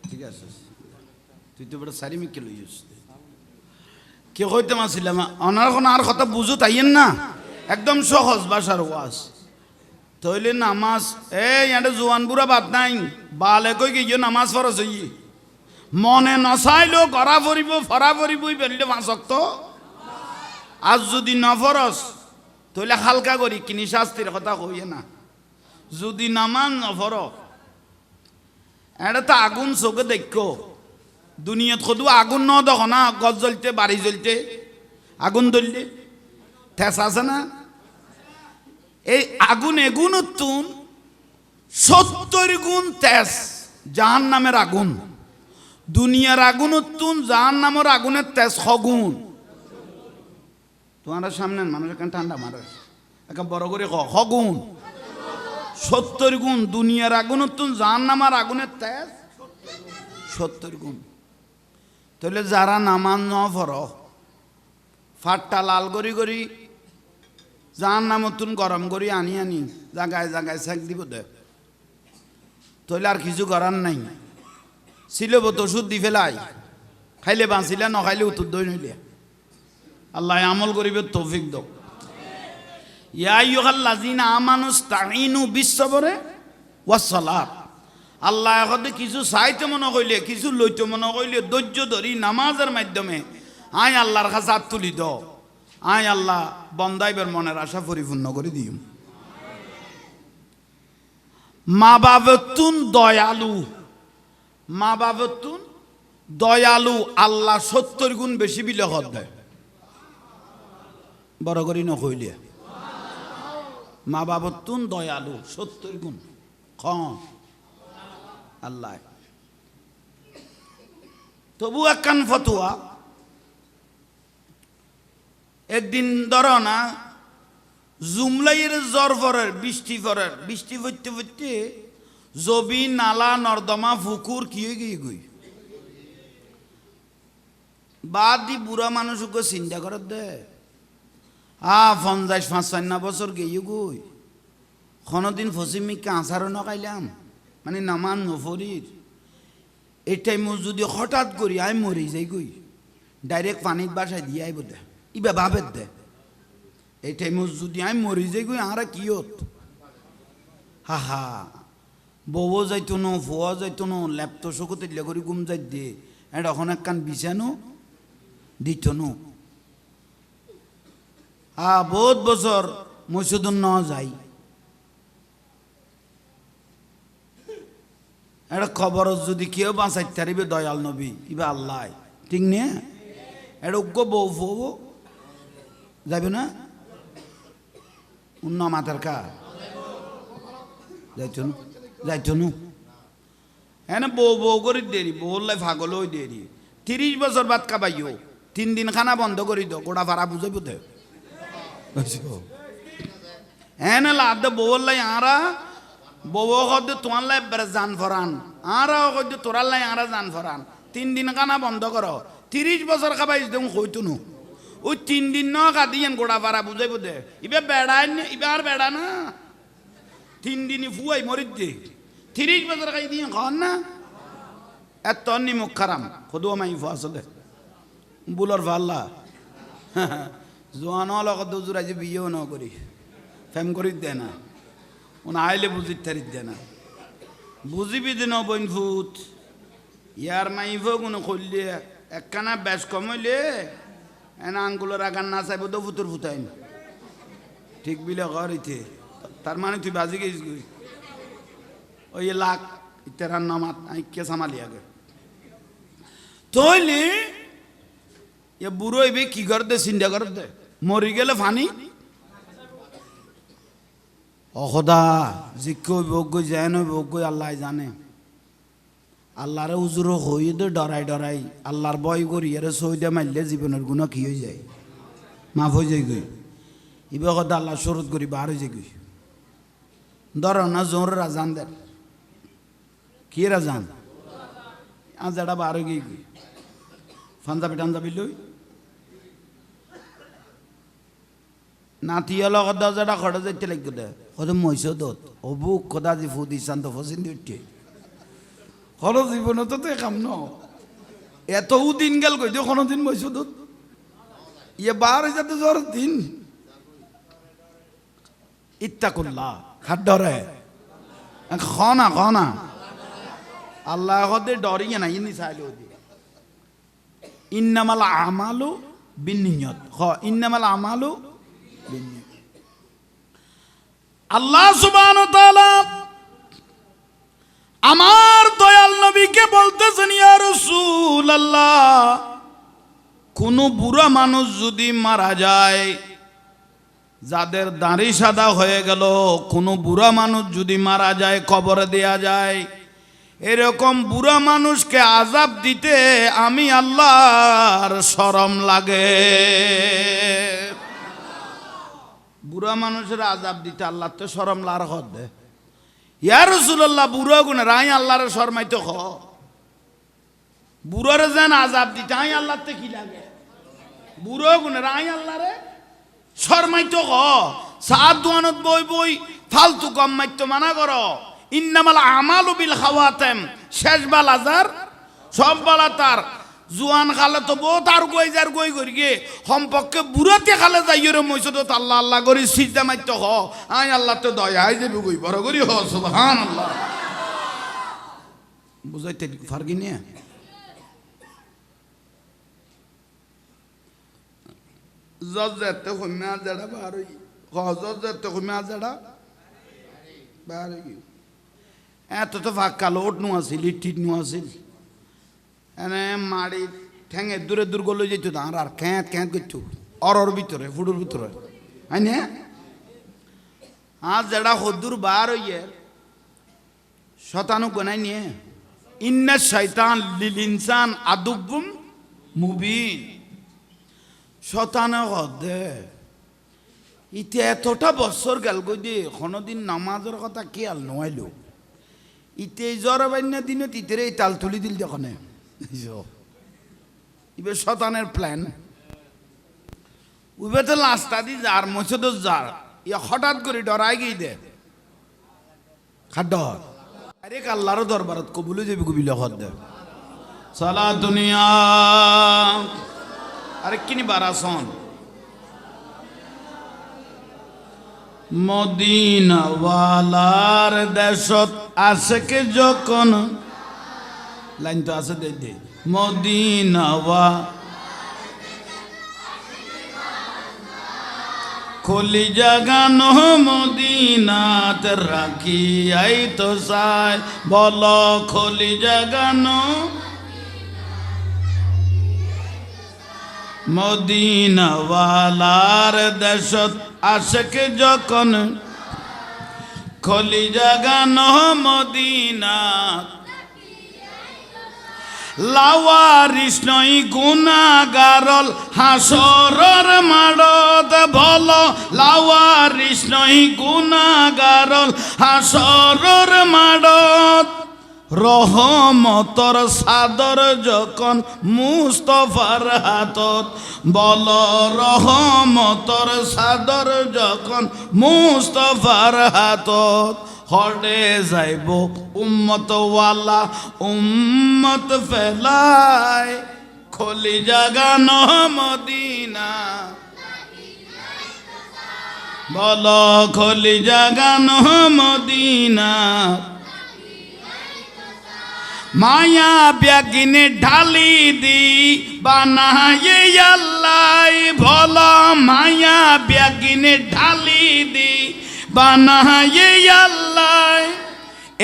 ঠিক আছে তুই তো বড় সারি মিকে লইস কে কইতে মাছিলাম অনার কোন আর কথা বুঝো তাইয়েন না একদম সহজ ভাষার ওয়াজ তইলে নামাজ এটা জোয়ান বুড়া বাদ নাই বালে কই গিয়ে নামাজ ফরজ হইয়ে মনে নচাইলো গড়া ফরা ফরিবই বেরলে 5 ওয়াক্ত আজ যদি না ফরজ তাহলে হালকা করি কিনি শাস্তির কথা কইয়ে না যদি নামাজ নফর এটা তো আগুন চোখে দেখো দুনিয়াত শুধু আগুন ন দেখো না গছ জ্বলতে বাড়ি জ্বলতে আগুন ধরলে ঠেস আছে না এই আগুন এগুন তুন 70 গুণ তেজ জাহান নামের আগুন দুনিয়ার আগুন তুন জাহান নামের আগুনের তেজ হগুন তোমার সামনে মানুষ এখন ঠান্ডা মারে এখন বড় করে হগুন 70 গুণ দুনিয়ার আগুন তুন জাহান নামের আগুনের তেজ 70 গুণ তাহলে যারা নামাজ ন ফর ফাটটা লাল করি জাহান নামতুন গরম করি আনি জাগায় সেক দিব দে তাহলে আর কিছু করার নাই ছিল তো ওষুধ দি ফেলাই খাইলে বাঁচিলে ন খাইলে উত্তর দই নইলে আল্লাহ আমল করিবে তৌফিক দাও ইয়া আইয়ুহাল্লাযিনা আমানু ইসতাঈনু বিস-সাবরি ওয়াস-সালাত আল্লাহ এখন কিছু চাইতে মনে কইলে কিছু লইতে মনে কইলে ধৈর্য ধরি নামাজের মাধ্যমে আয় আল্লাহর কাছে হাত তুলি দাও আয় আল্লাহ বন্দাইবের মনের আশা পরিপূর্ণ করে দিও মা বাবতুন দয়ালু আল্লাহ 70 গুণ বেশি বিলহত দেয় বড় করি নকইলে মা বাবতুন দয়ালু 70 গুণ আল্লাহ তবু একখান ফতুয়া একদিন ধরো না জুমলাইয়ের জ্বর ফরের বৃষ্টি পড়তে জবি নালা নর্দমা ফুকুর কি গিয়ে গই বাদ দি বুড়া মানুষকে চিন্তা করার দে 50-55 বছর গিয়ে গই কোনোদিন ফসিমিককে আচারও নখাইলাম মানে নামান নফরির এই টাইম যদি হঠাৎ করি আই মরি যাই গই ডাইরেক্ট পানিত বাসায় দিয়ে আইব দে ইবা ভাবের দে এই টাইম যদি আমি মরি যাই গই আর কি হত হা বউ যাইতো ন ফুয়া যাইতো ন ল্যাপতো চকুতে লেগরি গুম যাই দে এটা এখন একখান বিছানো দিত ন বহুত বছর মসজিদুন ন যাই এটা খবর যদি কেউ বাঁচাইতে পারিবে দয়াল নবী ইবা আল্লাহ ঠিক নে এটা বউ ফু যাবে না উন্ন মাথার কা যাইতো নু এনে বউ বউ করে দেরি বউলাই পাগল হয়ে দেরি 30 বছর বাদ কাবাইও 3 দিন খানা বন্ধ করি দো গোড়া ভাড়া বুঝে বুঝে এনে লাদ বউলাই আরা বউ কদ তোমার লাই জান ফরান আরা কদ তোরার লাই আরা জান ফরান 3 দিন খানা বন্ধ করো 30 বছর খাবাইছ দেম কইতো নু ওই 3 দিন ন কাদিয়েন গোড়া ভাড়া বুঝে বুঝে ইবে বেড়াই ইবার বেড়া না 3 দিনই ফুয়াই মরিত দে 30 বছর খাই দিয়ে খান না এত নিমুখ খারাম খুদু মাই আসলে বুলর ভাল্লা জোয়ান লগত দুজুর আজ বিয়েও ন করি ফেম করি দে না ওনা আইলে বুঝিত তারিত দে না বুঝিবি দিন বইন ভূত ইয়ার মাইভ কোনো করলে একখানা বেশ কমইলে এনা আঙ্গুলের আগান না চাইব তো ভূতর ভূতাইন ঠিক বিলে ঘরিতে তার মানে তুই বাজি গেছিস গই ওই লাখ ইতারার নামাত আইকে সামালি আগে তইলে এ বুড়ো এবে কি করে দে চিন্তা করে দে মরি গেলে ফানি অখদা জিক্কো বগ্য যেন বগ্য আল্লাহ জানে আল্লাহরে উজুর হয়ে দে ডরাই ডরাই আল্লাহর বয় করি এর সইদে মারলে জীবনের গুণ কি হয়ে যায় মাফ হয়ে যায় গই ইবে কথা আল্লাহ শরৎ করি বার হয়ে যায় গই ধর না জোর রাজান দেন কি রাজান আজ এটা বার হয়ে গই ফান্দাবি টান্দাবি লই নাতিয়া লগত দাও যেটা খড়ে যাইতে লাগবে দে কদম মহিষ দত অবুক কদা দি ফুদি শান্ত ফসিন দিচ্ছে খড় জীবন তো কাম ন এত দিন গেল কই দিও কোনো দিন মহিষ দত ইয়ে বার যাতে জ্বর দিন ইত্তাকুল্লাহ খাদ্ডরে খনা খনা আল্লাহ হদে ডরিয়ে না ইনি চাইলে ওদি ইন্নামাল আমালু বিনিয়ত খ ইন্নামাল আমালু বিনিয়ত আল্লাহ সুবহানাহু ওয়া তাআলা আমার দয়াল নবীকে বলতেছেন ইয়া রাসূলুল্লাহ কোন বুড়া মানুষ যদি মারা যায় যাদের দাড়ি সাদা হয়ে গেল কোন বুড়া মানুষ যদি মারা যায় কবরে দেয়া যায় এরকম বুড়া মানুষকে আযাব দিতে আমি আল্লাহর শরম লাগে বুড়া মানুষের আযাব দিতে আল্লাহ তো শরম লার হদ দে ইয়া রাসূলুল্লাহ বুড়া গুনে রাই আল্লাহর শরমাইতে খ বুড়ারে যেন আযাব দিতে আই আল্লাহতে কি লাগে বুড়া গুনে রাই আল্লাহরে শরমাইতে খ সাত দুয়ানত বই বই ফালতু কম মাইতো মানা করো ইন্নামাল আমালু বিল খাওয়াতেম শেষ বালাজার সব বালা তার জুয়ান খালে তো বউ তার গই যার গই করি গে সম্পর্কে বুড়াতে খালে যাই রে মইছ তো আল্লাহ আল্লাহ করি সিজদা মাইত হ আই আল্লাহ তো দয়া আই যাবি গই বড় করি হ সুবহানাল্লাহ বুঝাইতে ফারগি নিয়ে জজ্জাতে কইমা জড়া বারই জজ্জাতে কইমা জড়া বারই এত তো ফাঁকা লোট নু আসিল ইটিট নু আসিল এনে মাড়ি ঠেঙে দূরে দূর গলে যেত আর খেঁত খেঁত করতো অরর ভিতরে ফুডুর ভিতরে হয় না আর যেটা হদ্দুর বার হইয়ে শতানু গনাই নিয়ে ইন্না শয়তান লিল ইনসান আদুব্বুম মুবিন শতানে হদে ইতে এতটা বছর গেল গই দিয়ে কোনোদিন নামাজের কথা খেয়াল নইলো ইতে জ্বর বান্যা দিনত ইতেরে তাল তুলি দিল যখন ইবে শতানের প্ল্যান উবে তো লাস্তা দি যার মসজিদ যার ইয়া হঠাৎ করে ডরাই গই দে খাদ্য আরে আল্লাহর দরবারত কবুলে যাবি কবিল হদ দে সালা দুনিয়া আরে কিনি বারাসন মদিনাওয়ালার দেশত আশেকে যখন লাইন তো আছে দে দে মদিনাওয়া খলি জাগানো মদিনাত রাখি আই তো সাই বলো খলি জাগানো মদিনাওয়ালার দেশত আশেকে যখন খলি জাগানো মদিনা লাওয়ারিস নই গুনাগারল হাসরর মাড়ত বল লাওয়ারিস নই গুনাগারল হাসরর মাড়ত রহমতর সাদর যখন মুস্তফার হাতত বল রহমতর সাদর যখন মুস্তফার হাতত হরে যাইব উম্মত ওয়ালা উম্মত ফেলায় খলি জাগানো মদিনা বল খলি জাগানো মদিনা মায়া ব্যাগিনে ঢালি দি বানায়ে আল্লাহ ভল মায়া ব্যাগিনে ঢালি দি বানায়ে আল্লাহ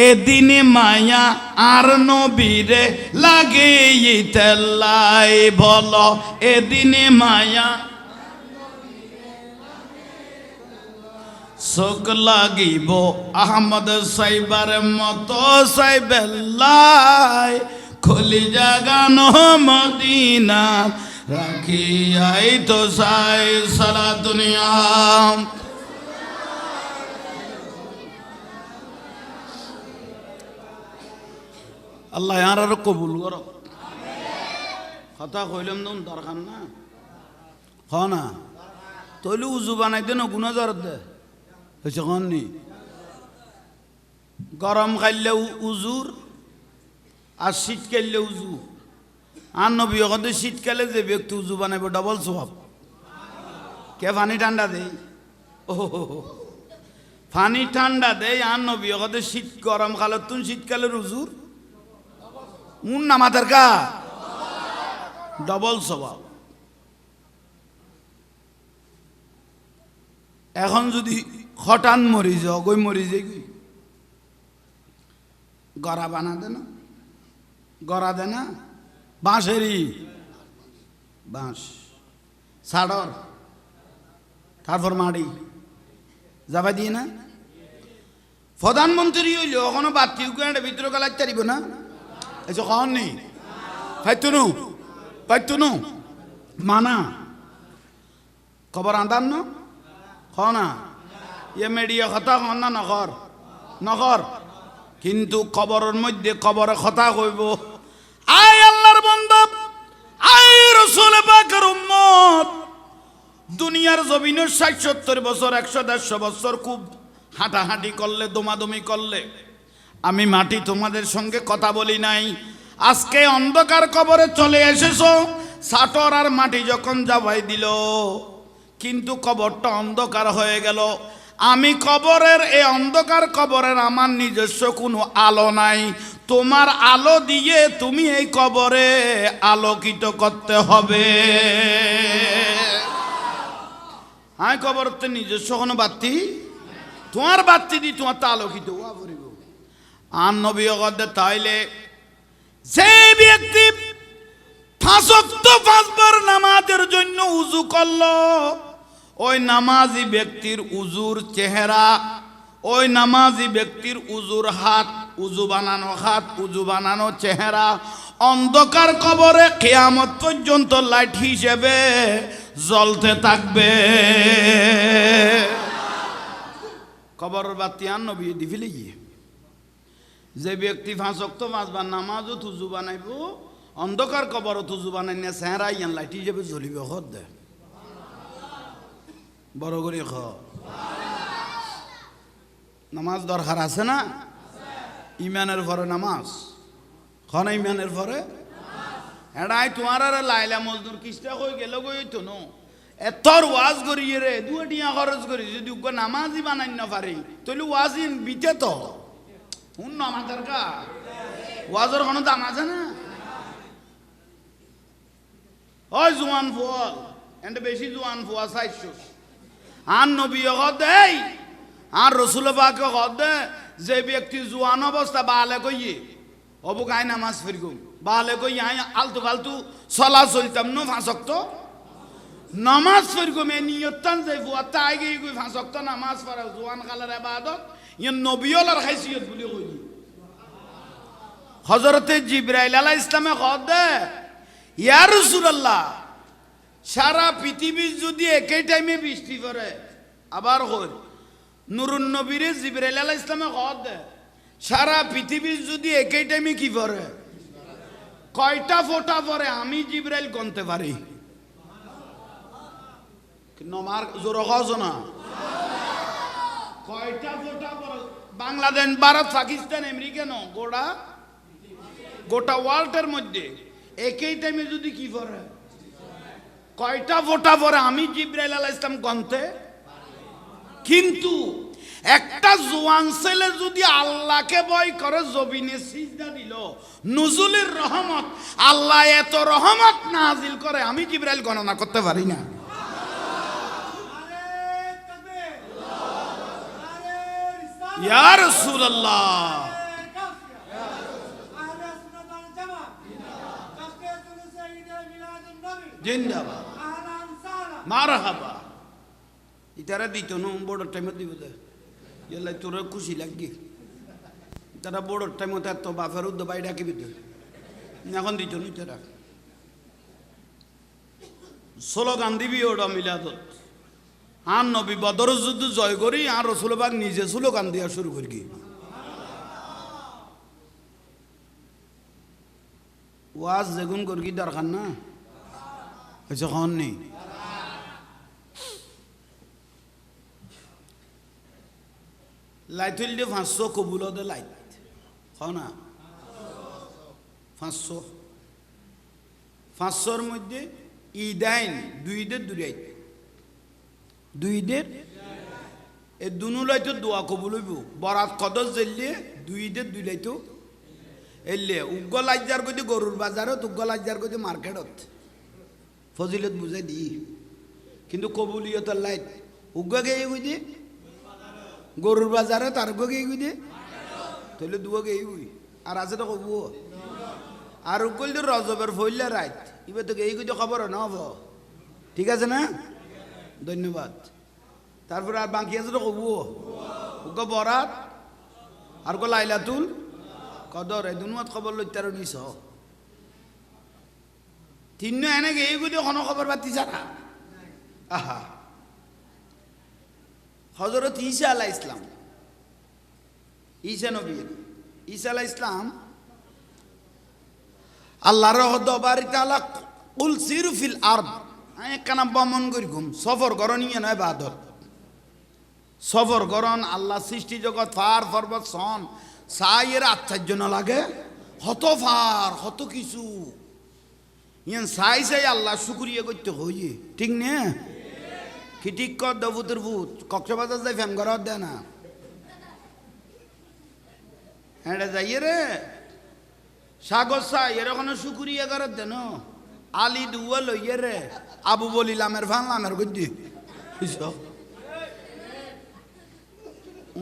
এদিনে মায়া আর নবীরে লাগে তেল্লাই ভল এদিনে মায়া চোখ লাগিব আহমদ সাইবার মতো সাইবেল্লাই খলি জাগানো মদিনা রাখিয়াই তো সাই সারা দুনিয়া আল্লাহ আর কবুল কর কথা কইলাম না দরকার না হ না তৈলে উজু বানাই দে না গুনা জর দে হয়েছে কননি গরম খাইলে উজুর আর শীত কাইলে উজু আর নবী কদে শীতকালে যে ব্যক্তি উজু বানাইব ডবল স্বভাব কে পানি ঠান্ডা দেয় ও পানি ঠান্ডা দেয় আর নবী কদে শীত গরম খালে তুন শীতকালের উজুর মুন না মাথার কা ডবল স্বভাব এখন যদি হঠাৎ মরি যাও গই মরি যাই গড়া বানা দে না গড়া দে না বাঁশেরই বাঁশ সাড়র তারপর মাড়ি যাবা দিয়ে না প্রধানমন্ত্রী হইল এখনো বাতি ভিতরে গেলার চারিব না এসে কখন নেই পাইতুনু মানা খবর আন্দান না না ইয়ে মেডিয়া কথা কন না নকর নকর কিন্তু কবরের মধ্যে কবরে কথা কইব আয় আল্লাহর বান্দা আয় রাসূল পাকের উম্মত দুনিয়ার জমিনে ৬০-৭০ বছর ১০০-১৫০ বছর খুব হাঁটাহাঁটি করলে দমাদমি করলে আমি মাটি তোমাদের সঙ্গে কথা বলি নাই আজকে অন্ধকার কবরে চলে এসেছো সাটর আর মাটি যখন যাবাই দিল কিন্তু কবরটা অন্ধকার হয়ে গেল আমি কবরের এই অন্ধকার কবরের আমার নিজস্ব কোনো আলো নাই তোমার আলো দিয়ে তুমি এই কবরে আলোকিত করতে হবে আই কবরতে নিজস্ব কোনো বাতি তোমার বাতি দি তোমার তা আলোকিত হওয়া পড়িব আর নবী গদে তাইলে যে ব্যক্তি ৫ ওয়াক্ত ৫ বার নামাজের জন্য উযু করলো ওই নামাজি ব্যক্তির উজুর চেহারা ওই নামাজি ব্যক্তির উজুর হাত উজু বানানো চেহারা অন্ধকার কবরে কিয়ামত পর্যন্ত লাইট হিসেবে জ্বলতে থাকবে কবরের বাতি আর নবী দিবিলে গিয়ে যে ব্যক্তি ৫ ওয়াক্ত ৫ বার নামাজও উজু বানাইব অন্ধকার কবরত উজু বানাই না চেহারা ইয়ান লাইট হিসেবে জ্বলিবে হদ দে বড় করে খ নামাজ দরকার আছে না ইমানের পরে নামাজ খন ইমানের পরে এটাই তোমার আর লাইলা মজদুর কিস্তা কই গেল গই তো নো এতর ওয়াজ করিয়ে রে দুটিয়া খরচ করি যদি নামাজই বানাই না পারি তাহলে ওয়াজিন বিতে তো শুন না আমাদের কা ওয়াজের কোনো দাম আছে না ওই জোয়ান ফুয়াল এন্ড বেশি জোয়ান ফুয়া ৪০০ আর নবী দেই আর রসুল পাকে দে যে ব্যক্তি জোয়ান অবস্থা বালে কইয়ে অবু গায়ে নামাজ ফিরগুম বালে কই আলতু ফালতু চলা চলতাম ন ৫ ওয়াক্ত নামাজ ফিরগুম এ নিয়তান যে ফুয়া তাই গিয়ে ৫ ওয়াক্ত নামাজ পড়া জোয়ান কালের ইবাদত ইয়ে নবীওয়ালার হাইসিয়ত বলে কইলি হযরতে জিবরাইল আলাইহিস সালামে কদে ইয়া রাসূলুল্লাহ সারা পৃথিবী যদি একই টাইমে বৃষ্টি পড়ে আবার কই নুরুন নবীরে জিবরাইল আলাইহিস সালামে কদে সারা পৃথিবী যদি একই টাইমে কি পড়ে কয়টা ফোঁটা পড়ে আমি জিবরাইল গণতে পারি নমার জোর হজ না কয়টা ফোঁটা পড়ে বাংলাদেশ ভারত পাকিস্তান আমেরিকা ন গোটা ওয়ার্ল্ডের মধ্যে একই টাইমে যদি কি পড়ে কয়টা ফোঁটা পড়ে আমি জিবরাইল আলাইহিস সালাম গণতে কিন্তু একটা জওয়ান ছেলে যদি আল্লাহকে ভয় করে জমিনে সিজদা দিল নুজুলের রহমত আল্লাহ এত রহমত নাজিল করে আমি জিবরাইল গণনা করতে পারি না ইয়া রাসূলুল্লাহ জিন্দাবাদ মারহাবা ইতারা দিত না বড় টাইমে দিব এলাই তোর খুশি লাগি তারা বড় টাইমে তার তো বাপের উদ্দ বাই ডাকিবি তো এখন দিত নি তারা স্লোগান দিবি ওটা মিলাদত আর নবী বদর যুদ্ধ জয় করি আর রসুলবাগ নিজে স্লোগান দেওয়া শুরু করি কি ওয়াজ যেগুন করি কি দরকার না হয়েছে খন নেই লাইট হইলে 500 কবুল দে লাইট হয় না 500 মধ্যে ঈদাইন দুই দের এই দুনু লাইতো দোয়া কবুল হইব বরাত কদর জেললে দুই লাইতো এলে উগ্গ লাজ্জার কইতে গরুর বাজারত উগ্গ লাজ্জার কইতে মার্কেটত ফজিলত বুঝাই দি কিন্তু কবুলিয়তের লাইট উগ্গ গেয়ে কইতে গরুর বাজারে তার গিয়ে গুই দে তাহলে দুয়া গিয়ে গুই আর আছে তো কব আর কইল রজবের ফইলে রাত এবার তো গিয়ে গুই খবর না হব ঠিক আছে না ধন্যবাদ তারপরে আর বাকি আছে তো কব ওকে বরাত আর কো লাইলাতুল কদর এই দুনুয়াত খবর লইতার নিছ তিন এনে গিয়ে গুই কোনো খবর পাতি জানা আহা হযরত ঈসা আলাইহিস সালাম ঈসা নবী ঈসা আলাইহিস সালাম আল্লাহর দরবারে তাআলা কুল সিরু ফিল আরদ একখানা ভ্রমণ করিকুম সফর করণ ইয়ে নয় ইবাদত সফর করণ আল্লাহ সৃষ্টি জগৎ ফার পর্বত সন সাইয়ের আশ্চর্য না লাগে হত ফার হত কিছু ইয়ান সাই আল্লাহ শুকরিয়া করতে হইয়ে ঠিক না কি ঠিক কর দবুতের ভূত কক্সবাজার যাই ফ্যাম ঘর দেয় না এটা যাইয়ে রে সাগর সাই এরকম শুকুরিয়া করার দেন আলি দুয়া লইয়ে রে আবু বলিলামের ফান লামের গদ্দি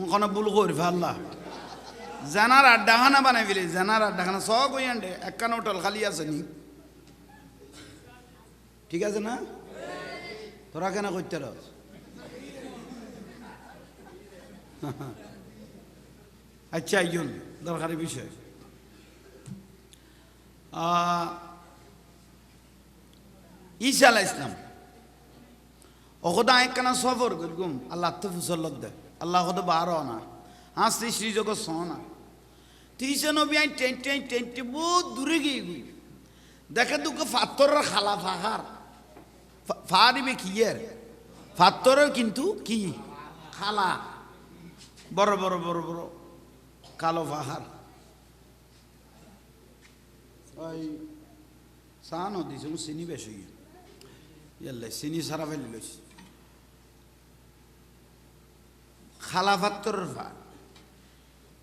ওখানে ভুল করি ফাল্লা জানার আড্ডাখানা বানাই ফেলি জানার আড্ডাখানা সব ওই আন্ডে একখানা হোটেল খালি আছে নি ঠিক আছে না তোরা কেন করতে রস আচ্ছা একজন দরকারি বিষয় ঈসা আলাইহিস সালাম ওখদা একখানা সফর করগুম আল্লাহ তো ফুসল্লত দে আল্লাহ কত বারো না হাসি শ্রীজগৎ সহনা তিরিশে নবী আই টেন্টি বহুত দূরে গিয়ে গুই দেখে দুঃখ ফাত্তরের খালা ফাহার ফারিবে কি এর ফাত্তরের কিন্তু কি খালা বড় বড় বড় বড় কালো পাহাড় ওই সানো দিছে চিনি বেশি ইয়াল্লাই চিনি সারা ফেলি লইছে খালা ফাত্তরের ফা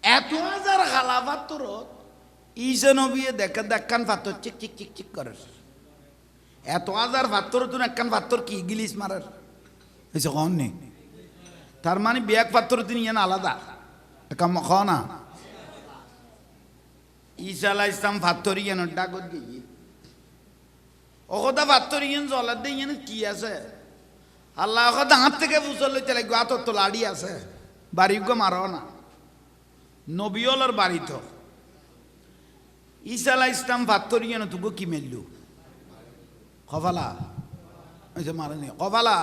এত হাজার খালা ফাত্তরত ঈসা নবী দেখান পাথর চিক চিক চিক চিক করে এত হাজার পাথর তুন একখান পাথর কি গিলিস মারার হয়েছে কন নেই তার মানে ব্যাগ পাথর তিনি ইয়ান আলাদা খ না ঈসা আলাইহিস সালাম পাথর ইয়ান ডাকত গিয়ে ওকদা পাথর ইয়ান জলার দিয়ে ইয়ান কি আছে আল্লাহ ওকদা হাত থেকে বুঝল লইতে লাগবে হাতর তো লাড়ি আছে বাড়ি গো মারো না নবিয়লার বাড়ি তো ঈসা আলাইহিস সালাম পাত্তরিয়ে না তুগো কি মেললু কফালা ওই যে মারেনি কফালা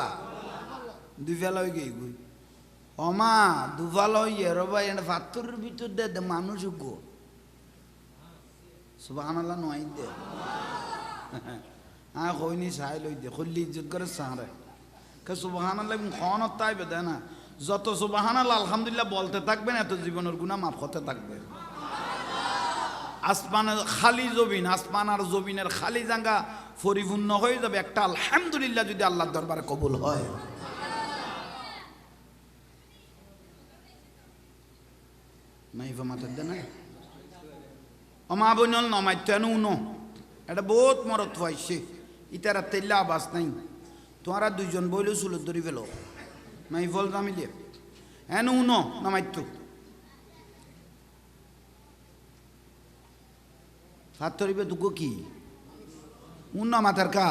দুই ফেলা হয়ে গিয়ে গুই অমা দুফালা হইয়ে রবা এটা পাত্তরের ভিতর দে মানুষ গো সুবহানাল্লাহ নয় দে হ্যাঁ কইনি সাই লই দে খুললি ইজ্জত করে সাঁড়ে কে সুবহানাল্লাহ খন তাই বেদে না যত সুবহানাল্লাহ আলহামদুলিল্লাহ বলতে থাকবেন এত জীবনের গুনাহ মাফ হতে থাকবে আসমানের খালি জমিন আসমান আর জমিনের খালি জায়গা পরিপূর্ণ হয়ে যাবে একটা আলহামদুলিল্লাহ যদি আল্লাহর দরবারে কবুল হয় মাইফা মাথার দেনা অমা বইনল নমাইতেন উনো এটা বহুত মরত হয়েছে ইতারা তেল্লা আবাস নাই তোমারা দুইজন বইলেও চুলত ধরি ফেলো মাইফল জামিলে এন উনো নমাইতো ফাতরিবে দুগো কি উন্না মাথার কা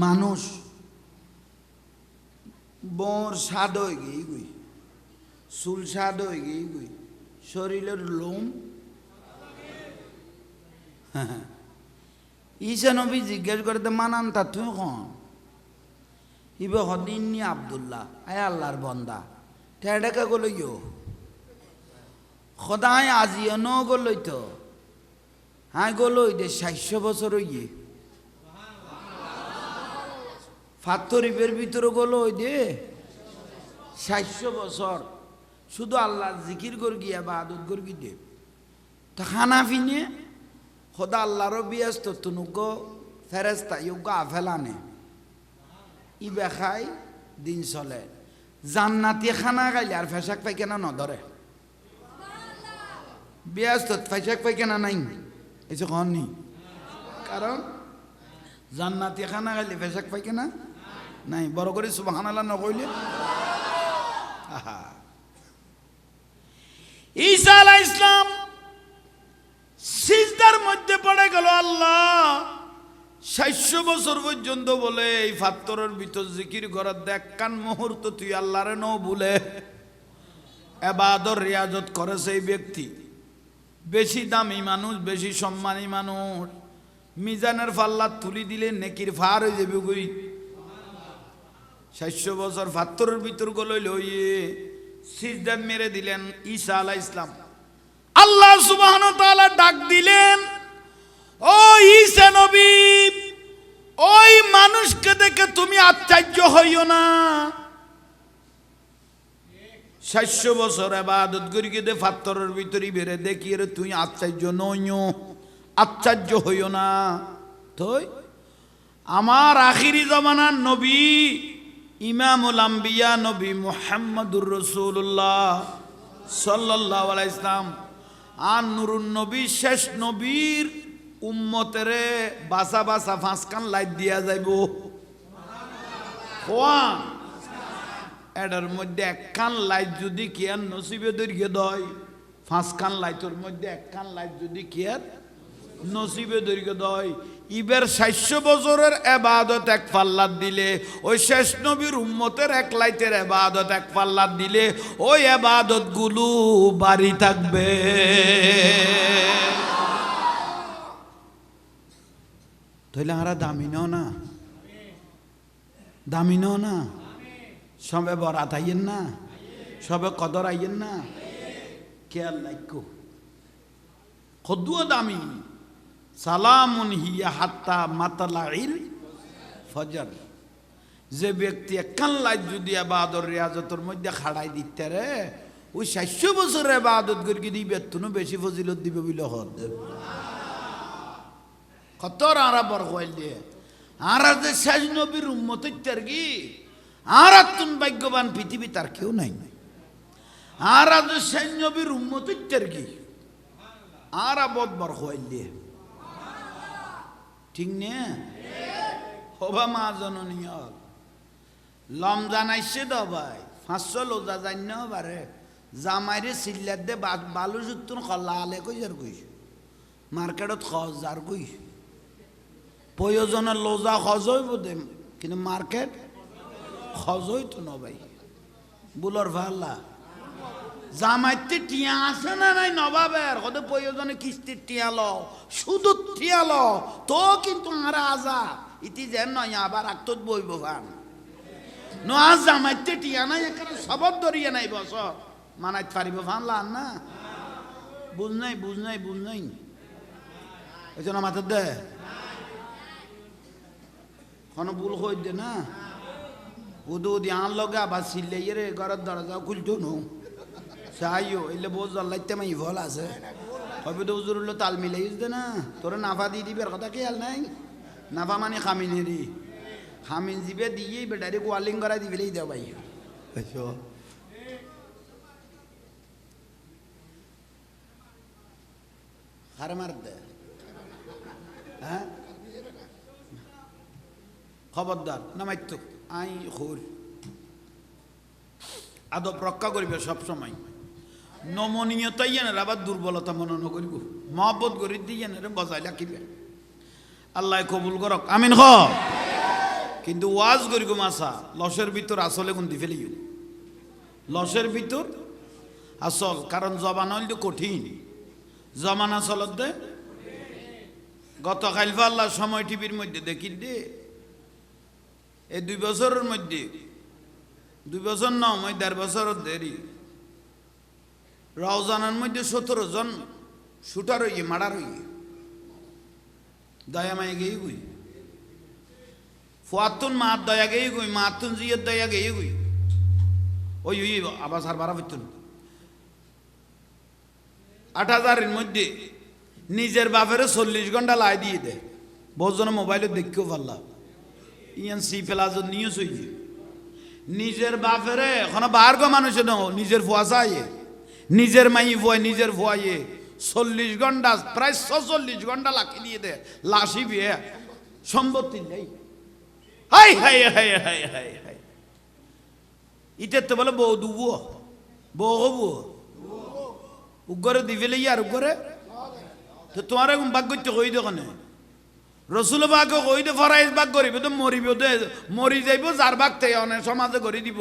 মানুষ বর সাদ হয়ে গিয়ে গুই চুল সাদ হয়ে গিয়ে গুই শরীরের লোম ঈসা নবী জিজ্ঞেস করতে মানান তা তুই কন ইবে হদিননি আব্দুল্লাহ আয় আল্লাহর বন্দা টেডাকে গলইও খদায় আজিও ন গলই তো হ্যাঁ গলই দে ৬০০ বছর হইয়ে ফাতরিবের ভিতরে গলই দে ৬০০ বছর শুধু আল্লাহ জিকির কর গিয়া বা আদত কর গি দে তা খানা ফিনে খোদা আল্লাহরও ব্যস্ত তুনুগ ফেরেস্তা ইয়োগ আফেলানে ই বেখাই দিন চলে জান্নাতি খানা খাইলে আর ফেসাক পাইখানা নধরে ব্যস্ত ফেসাক পাইখানা নাই এসে কননি কারণ জান্নাতি খানা খাইলে ফেসাক পাইখানা নাই বড় করে সুবহানাল্লাহ নকইলে ঈসা আলাইহিস সালাম সিজদার মধ্যে পড়ে গেল আল্লাহ ৬০০ বছর পর্যন্ত বলে এই ফাত্তরের ভিতর জিকির করার দেখ কান মুহূর্ত তুই আল্লাহরে ন বলে ইবাদত রিয়াজত করে সেই ব্যক্তি বেশি দামি মানুষ বেশি সম্মানী মানুষ মিজানের পাল্লা তুলি দিলে নেকির ফার হয়ে যাবে গই ৬০০ বছর ফাত্তরের ভিতর গলইল ইয়ে সিজদা মেরে দিলেন ঈসা আলাইহিস সালাম আল্লাহ সুবহানাহু ওয়া তাআলা ডাক দিলেন ও ঈসা নবী ওই মানুষকে দেখে তুমি আশ্চর্য হইও না ৬০০ বছর ইবাদত করি দে ফাত্তরের ভিতরে বেরে দেখি রে তুই আশ্চর্য নইও আশ্চর্য হইও না তুই আমার আখিরি জামানার নবী ইমামুল আম্বিয়া নবী মুহাম্মদুর রাসূলুল্লাহ সাল্লাল্লাহু আলাইহি সাল্লাম আর নুরুন নবী শেষ নবীর উম্মতেরে বাসা বাসা ফাঁসকান লাইট দিয়া যাইব কোয়ান এটার মধ্যে একখান লাইট যদি কিয়ার নসিবে দৈর্ঘ্য দয় ফাঁসখান লাইটের মধ্যে একখান লাইট যদি কিয়ার নসিবে দৈর্ঘ্য দয় ইবের ৬০০ বছরের ইবাদত এক পাল্লাত দিলে ওই শেষ নবীর উম্মতের এক লাইটের ইবাদত এক পাল্লাত দিলে ওই ইবাদত গুলো বাড়ি থাকবে তাইলে হারা দামি নাও না দামি নাও না সবে বরাত আইয়েন না সবে কদর আইয়েন না খেয়াল নাইকো খদুয়া দামি সালামুন হিয়া হাত্তা মাতলাইল ফজর যে ব্যক্তি একখান লাইট যদি ইবাদত রিয়াজতের মধ্যে খাড়াই দিতে রে ওই ৬০০ বছরের ইবাদত করি দিবে তুনো বেশি ফজিলত দিবে বলে হদ কত আরা বর কইল দিয়ে আর যে শেষ নবীর উম্মতের তারকি আর তুন ভাগ্যবান পৃথিবী তার কেউ নাই আর যে শেষ নবীর উম্মতের তারকি আর বহুত বর কইল দিয়ে ঠিক নে হবা মা জননী লম জানাইছে দ ভাই ৫০০ লোজা জান্য বারে জামাইরে সিল্লার দে বালু জুতুন খলা আলে কইজার কইস মার্কেটত খজার কই প্রয়োজনের লোজা খজই বোধে কিন্তু মার্কেট খজই তো ন ভাই বুলর ভাল্লা জামাইতে টিয়া আছে না নাই নবাবের কত প্রয়োজনে কিস্তির টিয়া ল শুধু টিয়া ল তো কিন্তু আর আজা ইতি যেন নয় আবার আক্তত বইব ভান নো আজ জামাইতে টিয়া নাই এখানে সবর ধরিয়ে নাই বছর মানাইত পারিব ভান লান না বুঝ নাই এই জন্য মাথার দে কোনো ভুল হয়ে দে না উদু দি আন লগে আবার সিলে রে ঘরের দরজা খুলতো নো চাইও এলে বোঝ জল্লাইতে মাই ভল আছে হবে তো উজুর তাল মিলাই দে না তোর নাফা দিয়ে দিবের কথা খেয়াল নাই নাফা মানে খামিনেরই খামিন জিবে দিয়ে বেটারি কোয়ালিং করা দিবেলেই দেও ভাই হার মার দে হ্যাঁ খবরদার নামাইতো আই খুর আদব রক্ষা করিবে সবসময় নমনীয়তাই এনে আবার দুর্বলতা মনে নকরিব মহব্বত করি দিয়ে এনে বজাই রাখিবে আল্লাহ কবুল করক আমিন হ কিন্তু ওয়াজ করিব মাসা লসের ভিতর আসলে গুন্তি ফেলিও লসের ভিতর আসল কারণ জবান হইল কঠিন জমান আসলত দে গত কালফা আল্লাহ সময় টিভির মধ্যে দেখি দে এই 2 বছরের মধ্যে 2 বছর না মই 1.5 বছরের দেরি রওজানের মধ্যে 17 জন শুটার হইয়ে মার্ডার হইয়ে দয়া মাই গেই গুই ফুয়াতুন মা দয়া গেই গুই মাতুন জিয়ত দয়া গেই গুই ওই আবার সার বারা হইতুন 8000 মধ্যে নিজের বাপের 40 ঘন্টা লাই দিয়ে দে বহুজন মোবাইলে দেখেও পারলা ইয়ান সি প্লাজ নিউজ হইছে নিজের বাপের এখন বারগো মানুষ নিজের ফুয়া চাই নিজের মাই ফুয়া নিজের ফুয়াইয়ে 40 ঘন্টা প্রায় 46 ঘন্টা লাখি দিয়ে দে লাশি বিয়ে সম্পত্তি নেই high high high high high high ইতে তো বলে বউ দুবো বউ হবো উগরে দিবেলে আর উগরে তো তোমার এখন বাক করতে কই দোকানে রসুল বাকে কই দে ফরাইজ বাক করিব তো মরিব দে মরি যাইব যার বাক থেকে অনেক সমাজে করে দিব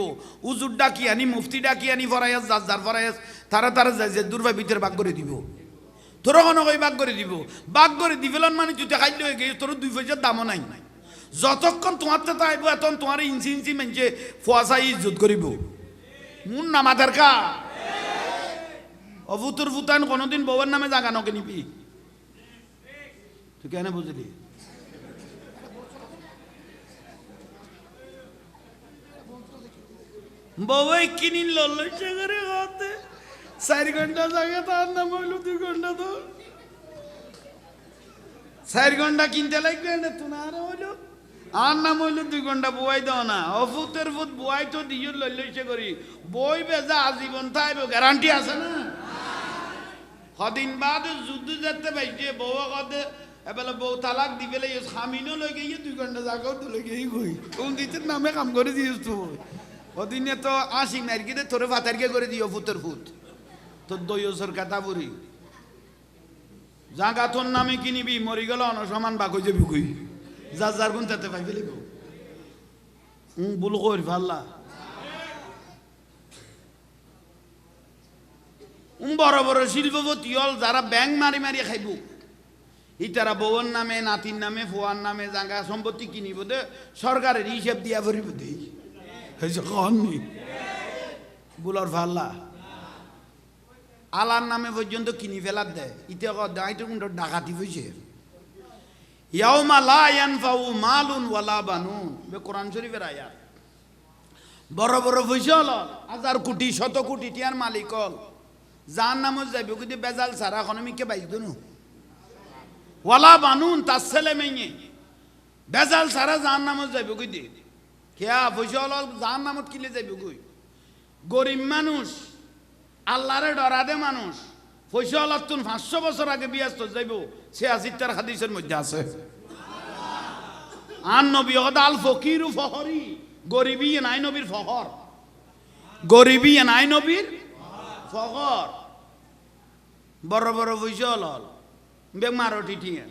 উজুর ডাকি আনি মুফতি ডাকি আনি ফরাইজ যার ফরাইজ তারা যাই যে দুর্বা ভিতরে বাক করে দিব তোর কোনো কই বাক করে দিব বাক করে দিবেলন মানে তুই খাইলে হয়ে গেছে তোর 2 পয়সার দামও নাই যতক্ষণ তোমার তো আইব এতক্ষণ তোমার ইঞ্চি মেঞ্চে ফুয়াশাই ইজ্জত করিব মুন নামাদের কা অভুতর ফুতান কোনোদিন বউয়ের নামে জাগা নকে নিবি তুই কেন বুঝলি বউই কিনিন লইছে করে হতে 4 ঘন্টা জায়গা তার নাম হইল 2 ঘন্টা তো 4 ঘন্টা কিনতে লাগবে না তোমার হইল আর নাম হইল 2 ঘন্টা বুয়াই দাও না অফুতের ফুট বুয়াই তো দিয়ে লইছে করি বই বেজা আজীবন তাইব গ্যারান্টি আছে না কদিন বাদ যুদ্ধ যেতে পাইছে বউ কদে এবেলা বউ তালাক দিবেলে স্বামীনও লই গিয়ে 2 ঘন্টা জাগাও তো লই গিয়ে কই কোন দিতের নামে কাম করে দিয়েছ তো ওদিনে তো 80 মার্কিতে তোরে ফাতারকে করে দিও ফুতের ফুট তোর দইসর কাটা বুড়ি জাগা তোর নামে কিনিবি মরি গেল অনসমান বাক হয়ে যাবি কই যার গুণ তাতে পাই ফেলিব বুল কর ভাল্লা বড় বড় শিল্পপতি হল যারা ব্যাংক মারি খাইব ইতারা বউর নামে নাতির নামে ফুয়ার নামে জাগা সম্পত্তি কিনিব দে সরকারের হিসেব দিয়া ভরিব দেই বুলর ভাল্লা আলার নামে পর্যন্ত কিনি ফেলার দেয় ইতে ডাকাতি হয়েছে ইয়াউমা লা ইয়ানফাউ মালুন ওয়ালা বানুন কোরআন শরীফের আয়াত বড় বড় পয়সা হল 1000 কোটি 100 কোটি টিয়ার মালিক হল যার নামও যাইব কিন্তু বেজাল সারা এখনমিকে বাইক নু ওয়ালা বানুন তার ছেলে মেয়ে বেজাল সারা যার নামও যাইব কিন্তু কেয়া পয়সা হল যার নামত কিলে যাইব কই গরিব মানুষ আল্লাহরে ডরাদে মানুষ পয়সা হলার তুন 500 বছর আগে বিয়াস্ত যাইব সে আসিতার হাদিসের মধ্যে আছে আন নবী আল ফকিরু ফখরি গরিবী নাই নবীর ফখর গরিবী নাই নবীর ফখর বড় বড় পয়সা হল বেমার ঠিঠিয়ে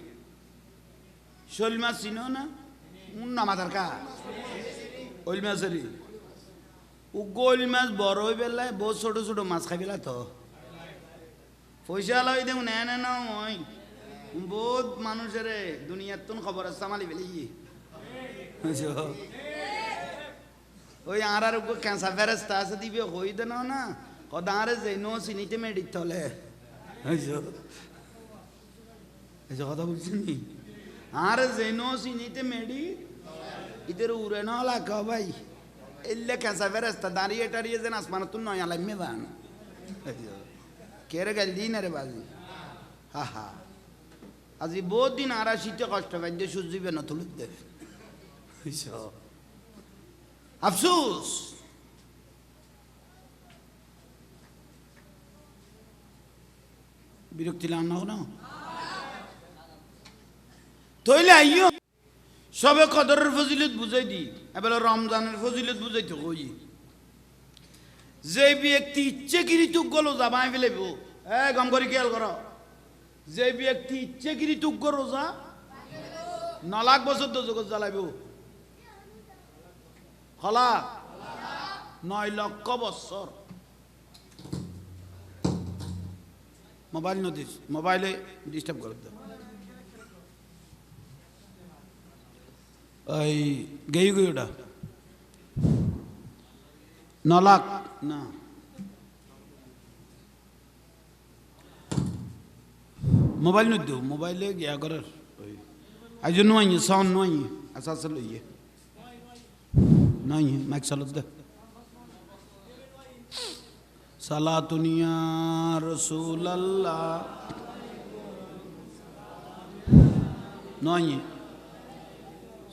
শৈল মাছ চিনো না নামাদার কা ওইল মাছেরই ও গোল মাছ বড় হয়ে বেলায় বহুত ছোট ছোট মাছ খাই বেলা তো পয়সা লই দেব না না না ওই বহুত মানুষের দুনিয়ার তুন খবর আছে সামালি বেলি ওই আর ক্যান্সার ফেরেস্তা আছে দিবে হই দে না কদা আরে যে নো চিনিতে মেডিট তলে কথা বলছি নি আর যে নো চিনিতে মেডি ইদের উড়ে না লাগ ভাই এলে ক্যান্সার ফেরেস্তা দাঁড়িয়ে টাড়িয়ে যেন আসমান তুন নয় আলাইমে বান কেরে গেল দিন রে বাজি হা হা আজি বহুত দিন আর শীতে কষ্ট পাই দিয়ে সূর্যবে না তুলে দে আফসোস বিরক্তি লাগ না তৈলে আইও সবে কদরের ফজিলত বুঝাই দি এবার রমজানের ফজিলত বুঝাইতে কই যে ব্যক্তি ইচ্ছেকৃত রোজা বাই ফেলাইব গম করে খেয়াল কর যে ব্যক্তি ইচ্ছেকৃত রোজা 9 লাখ বছর দোজখত জ্বালাইব হলা 9 লক্ষ বছর মোবাইল নোটিস মোবাইলে ডিস্টার্ব করে দাও ওই গেই গই ওটা 9 লাখ না মোবাইল নো দো মোবাইলে গিয়া করার আজ নয় সাউন্ড নয় আচ্ছা আচ্ছা লইয়ে নয় মাইক চালত দে সালাতুনিয়া রাসূলুল্লাহ নয়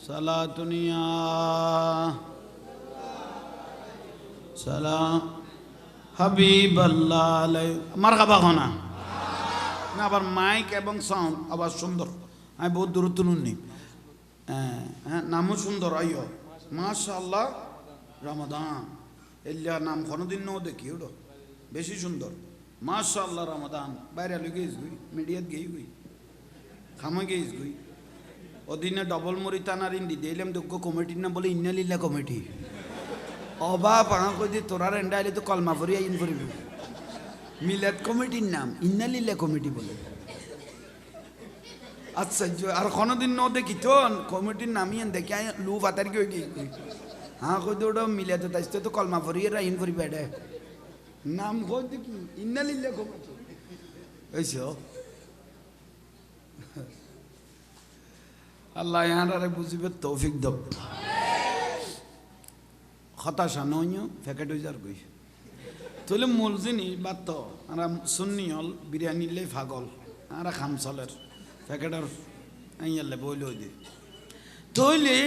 সালাতুনিয়া সালাম হাবিবাল্লাহ আলাই মারহাবা খানা না আবার মাইক এবং সাউন্ড আবার সুন্দর আমি বহুত দূরত্ব নুননি হ্যাঁ নামও সুন্দর আইও মাশাআল্লাহ রমাদান এলিয়া নাম কোনোদিন ন দেখি ওটা বেশি সুন্দর মাশাআল্লাহ রমাদান বাইরে গেছ গুই মিডিয়াত গেই গুই খামে গেছ গুই ওদিনে ডবল মরি টানার ইন্দি দিলাম দুঃখ কমিটির নাম বলে ইন্নালিল্লা কমিটি অবা পাঙা কই দি তোরার এন্ডা আইলে তো কলমা পড়ি আইন করিব মিলাদ কমিটির নাম ইন্নালিল্লা কমিটি বলে আচ্ছা আর কোনোদিন ন দেখি তো কমিটির নামই দেখি লু ফাতার কি হয়ে গই হ্যাঁ কই তো ওটা মিলাদ তাইতে তো কলমা পড়ি এর আইন করি বেড়ে নাম কই দেখি ইন্নালিল্লা কমিটি হইছো আল্লাহ ইয়ারে বুঝিবে তৌফিক দাও হতাশা নয় ফ্যাকেট হয়ে যার গই তাহলে মূল জিনিস বাদ তো আমরা সুন্নি হল বিরিয়ানি লে ফাগল আমরা খাম চলের প্যাকেটের আইয়ালে বইল দি তৈলে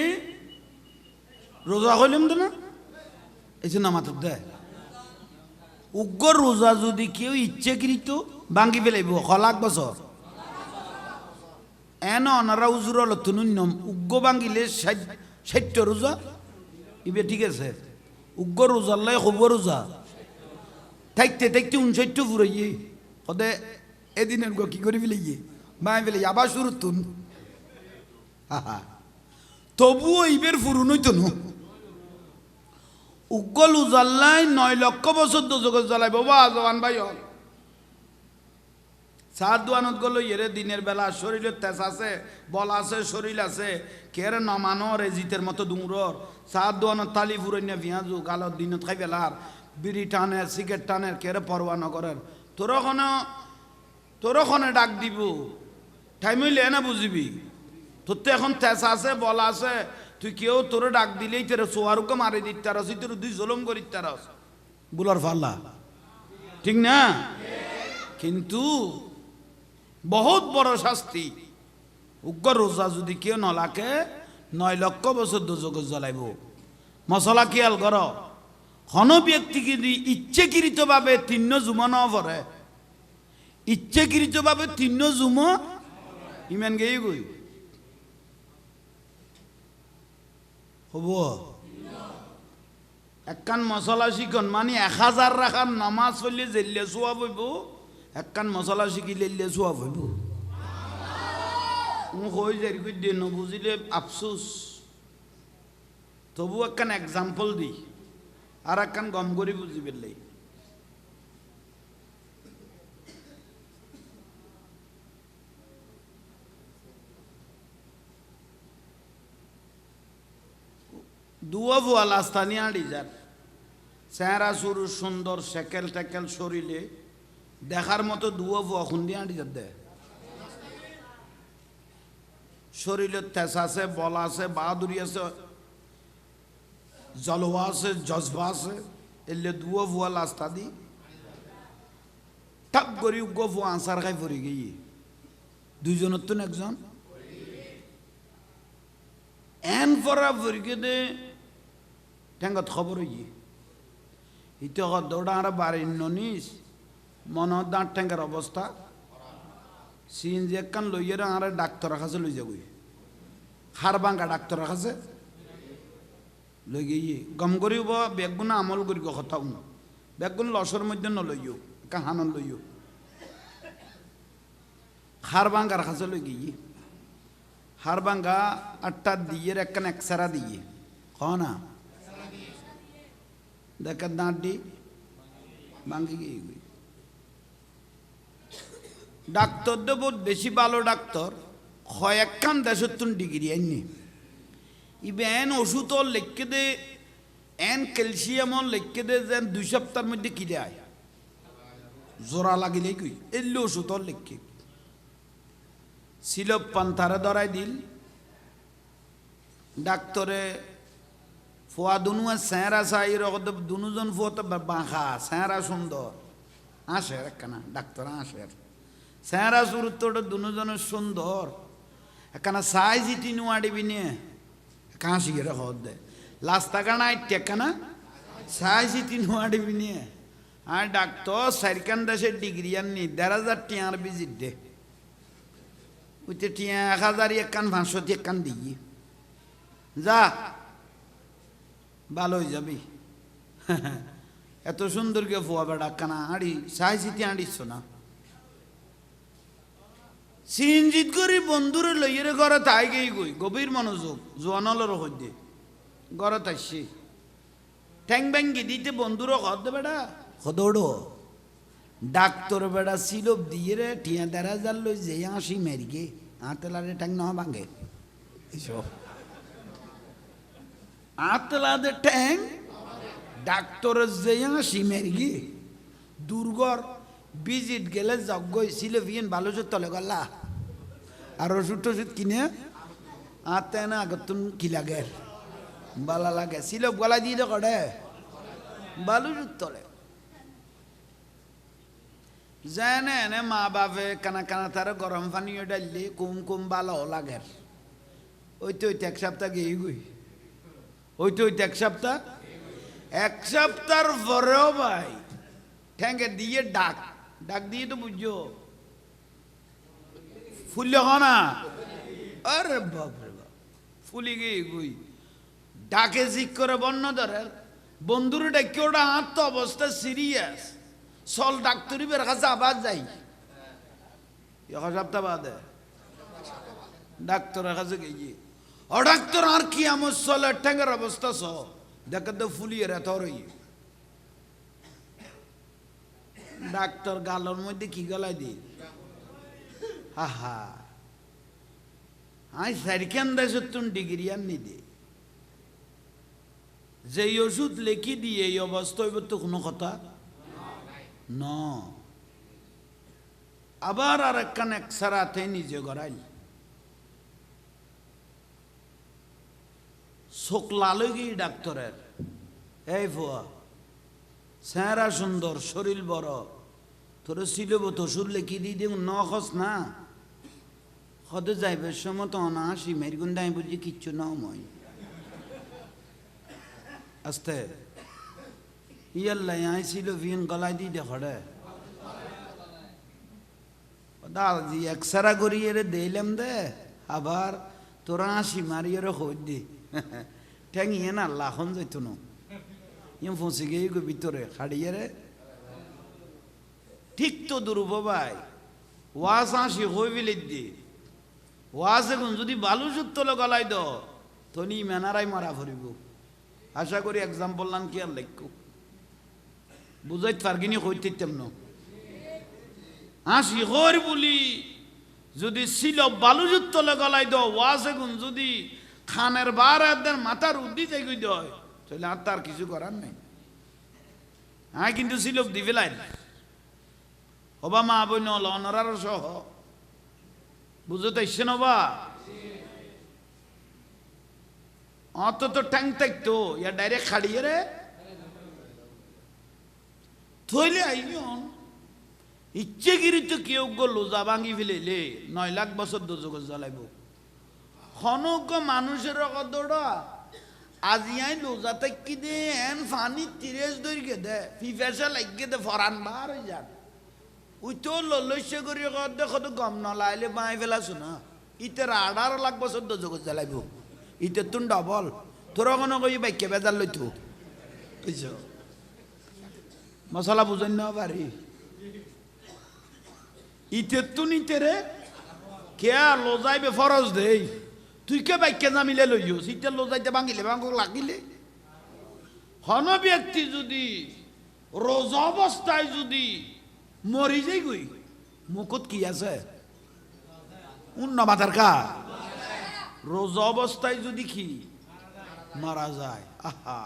রোজা হইলাম তো না এই জন্য মাত্র দেয় উগ্র রোজা যদি কেউ ইচ্ছেকৃত ভাঙ্গি ফেলাইব 1 লাখ বছর এন অনারা উজুর তুনুন্যম উগ্র ভাঙ্গিলে 60 রোজা ইবে ঠিক আছে উগ্র রোজার লাই খবর রোজা থাকতে থাকতে 59 ফুরাইয়ে সদে এদিনের গো কি করে ফেলাইয়ে বাই ফেলে আবার শুরু তুন তবুও ইবের ফুরুন হইতো না উগ্র রোজার 9 লক্ষ বছর দোজখত জ্বালাই বাবা জওয়ান ভাই হল সাত দোয়ানত গেল এরে দিনের বেলা শরীরের তেজ আছে বল আছে শরীর আছে কেরে নমানো রেজিতের মতো ডুমুরর সাত দোয়ানত তালি ফুরাইনা পেঁয়াজু গালত দিনত খাই বেলার বিড়ি টানের সিগারেট টানের কেরে পরোয়া নকরেন তোরখনে ডাক দিব টাইম হইলে না বুঝিবি তোর তো এখন তেজ আছে বল আছে তুই কেউ তোর ডাক দিলেই তোর সোয়ারুকে মারি দিতে পারস তোর দুই জলম করি তারস বুলার ফাল্লা ঠিক না কিন্তু বহুত বড় শাস্তি উগ্র রোজা যদি কেউ নলাকে 9 লক্ষ বছর দোজখত জ্বালাইব মশলা খেয়াল কর হন ব্যক্তি যদি ইচ্ছেকৃতভাবে 3 জুমা ন পড়ে ইচ্ছেকৃতভাবে 3 জুমা ইমান গেই গই হব একখান মশলা শিখন মানে 1000 রাখার নামাজ পড়লে জেলে চুয়া বইব একখান মশলা শিখিলে চুয়া বইব হয়ে যাই দিয়ে নবুঝিলে আফসোস তবু একখান এক্সাম্পল দিই আর একখান গম করি বুঝি পেললেই দুয়া ভুয়া লাস্তানি আড়ি যার চেহারা সুরু সুন্দর সেকেল টেকেল শরীরে দেখার মতো দুয়া ভুয়া খুন্দি আড়ি যার দে শরীরের তেজ আছে বল আছে বাহাদুরি আছে জলওয়া আছে জজবা আছে এলে দুয়া ভুয়া লাস্তা দি টাপ করি উগ্র ভুয়া আনসার খাই পড়ে গিয়ে দুইজনের তো একজন এন পরা পড়ে দে ঠেঙ্গত খবর হইয়ে ইতে দৌড়া আর বাড়ির ননিস মন দাঁত ঠেঙ্গার অবস্থা সিএনজি একখান লইয়ে আর ডাক্তার কাছে লই যাবই হার ভাঙ্গা ডাক্তার কাছে লই গিয়ে গম করিব বেগুন আমল করি কথাও না বেগুন লসর মধ্যে নলইও কাহানন লইও হার ভাঙ্গার কাছে লই গিয়ে হার ভাঙ্গা 8টা দিয়ে একখান একসারা দিয়ে ক না দেখার দাঁড়ি ভাঙ্গি গিয়ে ডাক্তার তো বহুত বেশি ভালো ডাক্তার কয়েকখান 73 ডিগ্রি আইনি ইবে এন ওষুধ লিখে দে এন ক্যালসিয়াম লিখে দে যেন 2 সপ্তাহের মধ্যে কিনে আয় জোড়া লাগিলে কই এলে ওষুধ লিখে সিলপ পান্থারে ধরাই দিল ডাক্তরে ফোয়া দুনুয়া চেহারা চাই রকম দুজন ফোয়া তো বাঁকা চেহারা সুন্দর আসে একখানা ডাক্তার আসে চেহারা চুরুত্তরটা দুজনের সুন্দর একখানা চাই জিটি নোয়াড়িবি নিয়ে কাঁসি গেলে হদ দে লাস্তা কানা টেকানা চাই জিটি নোয়াড়িবি নিয়ে আর ডাক্তার 4খান দেশের ডিগ্রি আননি 1,500 টিয়ার ভিজিট দে ওইতে টিয়া 1000 একখান 500 একখান দিই যা ভালো হয়ে যাবি এত সুন্দর কে ফোয়া বেড়া কানা আড়ি চাই জিটি আড়িস না সিনজিত করি বন্ধুরে লইয়ে ঘরে তাই গেই গই গভীর মনোযোগ জোয়ানলের হইতে ঘরে তাইছি ঠ্যাং ব্যাঙ্গি দিতে বন্ধুরও খদ বেড়া খদৌড়ো ডাক্তর বেড়া সিলপ দিয়ে রে টিয়া 1,500 লই যে আসি মেরিগে আতলারে ঠ্যাং না ভাঙে এসব আতলাদের ঠ্যাং ডাক্তরের যে আসি মেরিগে দুর্গর ভিজিট গেলে যজ্ঞ ছিল ভিয়েন ভালো তলে গলা আর ওষুধ টষুধ কিনে আতে না আগতুন কি লাগে বালা লাগে ছিল গলা দিয়ে করে ভালো তলে জানে এনে মা বাপে কানা কানা তারা গরম পানি ডাললে কুম কুম ভালো লাগে ওইতে 1 সপ্তাহ গিয়ে গই ওইতে 1 সপ্তাহ 1 সপ্তাহ পরেও ভাই ঠ্যাঙ্গে দিয়ে ডাক দিয়ে তো বুঝছো ফুললে না আরে বাপরে বাপ ফুলি গিয়ে গুই ডাকে জিক করে বন্য ধরে বন্ধুর ডাকি ওটা হাত তো অবস্থা সিরিয়াস চল ডাক্তারি বের কাছে আবার যাই 1 সপ্তাহ বাদে ডাক্তারের কাছে গিয়ে ও ডাক্তার আর কি আমার চলে ঠ্যাঙ্গের অবস্থা চ দেখে তো ফুলিয়ে রে তোর ডাক্তার গালের মধ্যে কি গলায় দি হা আই 4খান 70 ডিগ্রি আনি দে যে ওষুধ লিখি দিয়ে এই অবস্থা হইব তো কোনো কথা ন আবার আর একখান একসারাতে নিজে গড়াইল চোখ লাল গিয়ে ডাক্তারের এই ভুয়া চেহারা সুন্দর শরীর বড় তোর ছিল ওষুধ লিখি দিয়ে দিব নখস না হতে যাইবার সময় তো অনাহাসি মেরগুন দাই বুঝি কিচ্ছু নাও মই আস্তে ইয়াল্লাই আইছিল ভিন গলায় দিয়ে দেখে দাদি একসারা করি এরে দিলাম দে আবার তোরা হাসি মারি এরে হই দি ঠ্যাং ইয়ে না লাখন যাইত না ইয়ে ফসে গিয়ে ভিতরে খাড়িয়ে রে ঠিক তো দুরূপ ভাই ওয়াজ হাসি হই বিলে দি ওয়াজ এখন যদি বালু সুত্তলে গলাই দ তনি মেনারাই মারা ফুরিব আশা করি এক্সাম্পল নাম কি আর লেখো বুঝাইতে পারগিনি কইতে তেমন হাসি হর বলি যদি ছিল বালুজুত তলে গলাই দাও ওয়াজে গুণ যদি খানের বার একদের মাথার উদ্দি যাই গই দেয় তাহলে আর তার কিছু করার নেই হ্যাঁ কিন্তু ছিল দিবে লাইন হবা মা বই নল অনরার সহ বুঝতে ইচ্ছে নবা অত তো ট্যাং থাকতো ইয়া ডাইরেক্ট খাড়িয়ে রে থইলে আইন ইচ্ছে গিরি তো কেউ গো লোজা ভাঙি ফেলে 9 লাখ বছর দোজক জ্বালাইব খনক মানুষের কদড়া আজি আই লোজা কি দে এন ফানি 30 দইরকে দে ফিফাসা লাগিয়ে দে ফরান বার হয়ে যান ওই তো ললস্য করি দেখো তো গম নলাইলে বাই ফেলাছো না ইতের 18 লাখ বছর দোজক জ্বালাইব ইতে তুন ডবল তোরা কোনো কই বাইকে বেজার লইতো বুঝছো মশলা বুঝেন না পারি ইতে তুন ইতেরে কে লোজাইবে ফরজ দেই তুই কে বাইকে নামিলে লইস ইতে লোজাইতে ভাঙিলে ভাঙ লাগিলে হন ব্যক্তি যদি রোজা অবস্থায় যদি মরি যাই গই মুখত কি আছে উন্ন মাথার কা রোজা অবস্থায় যদি কি মারা যায় আহা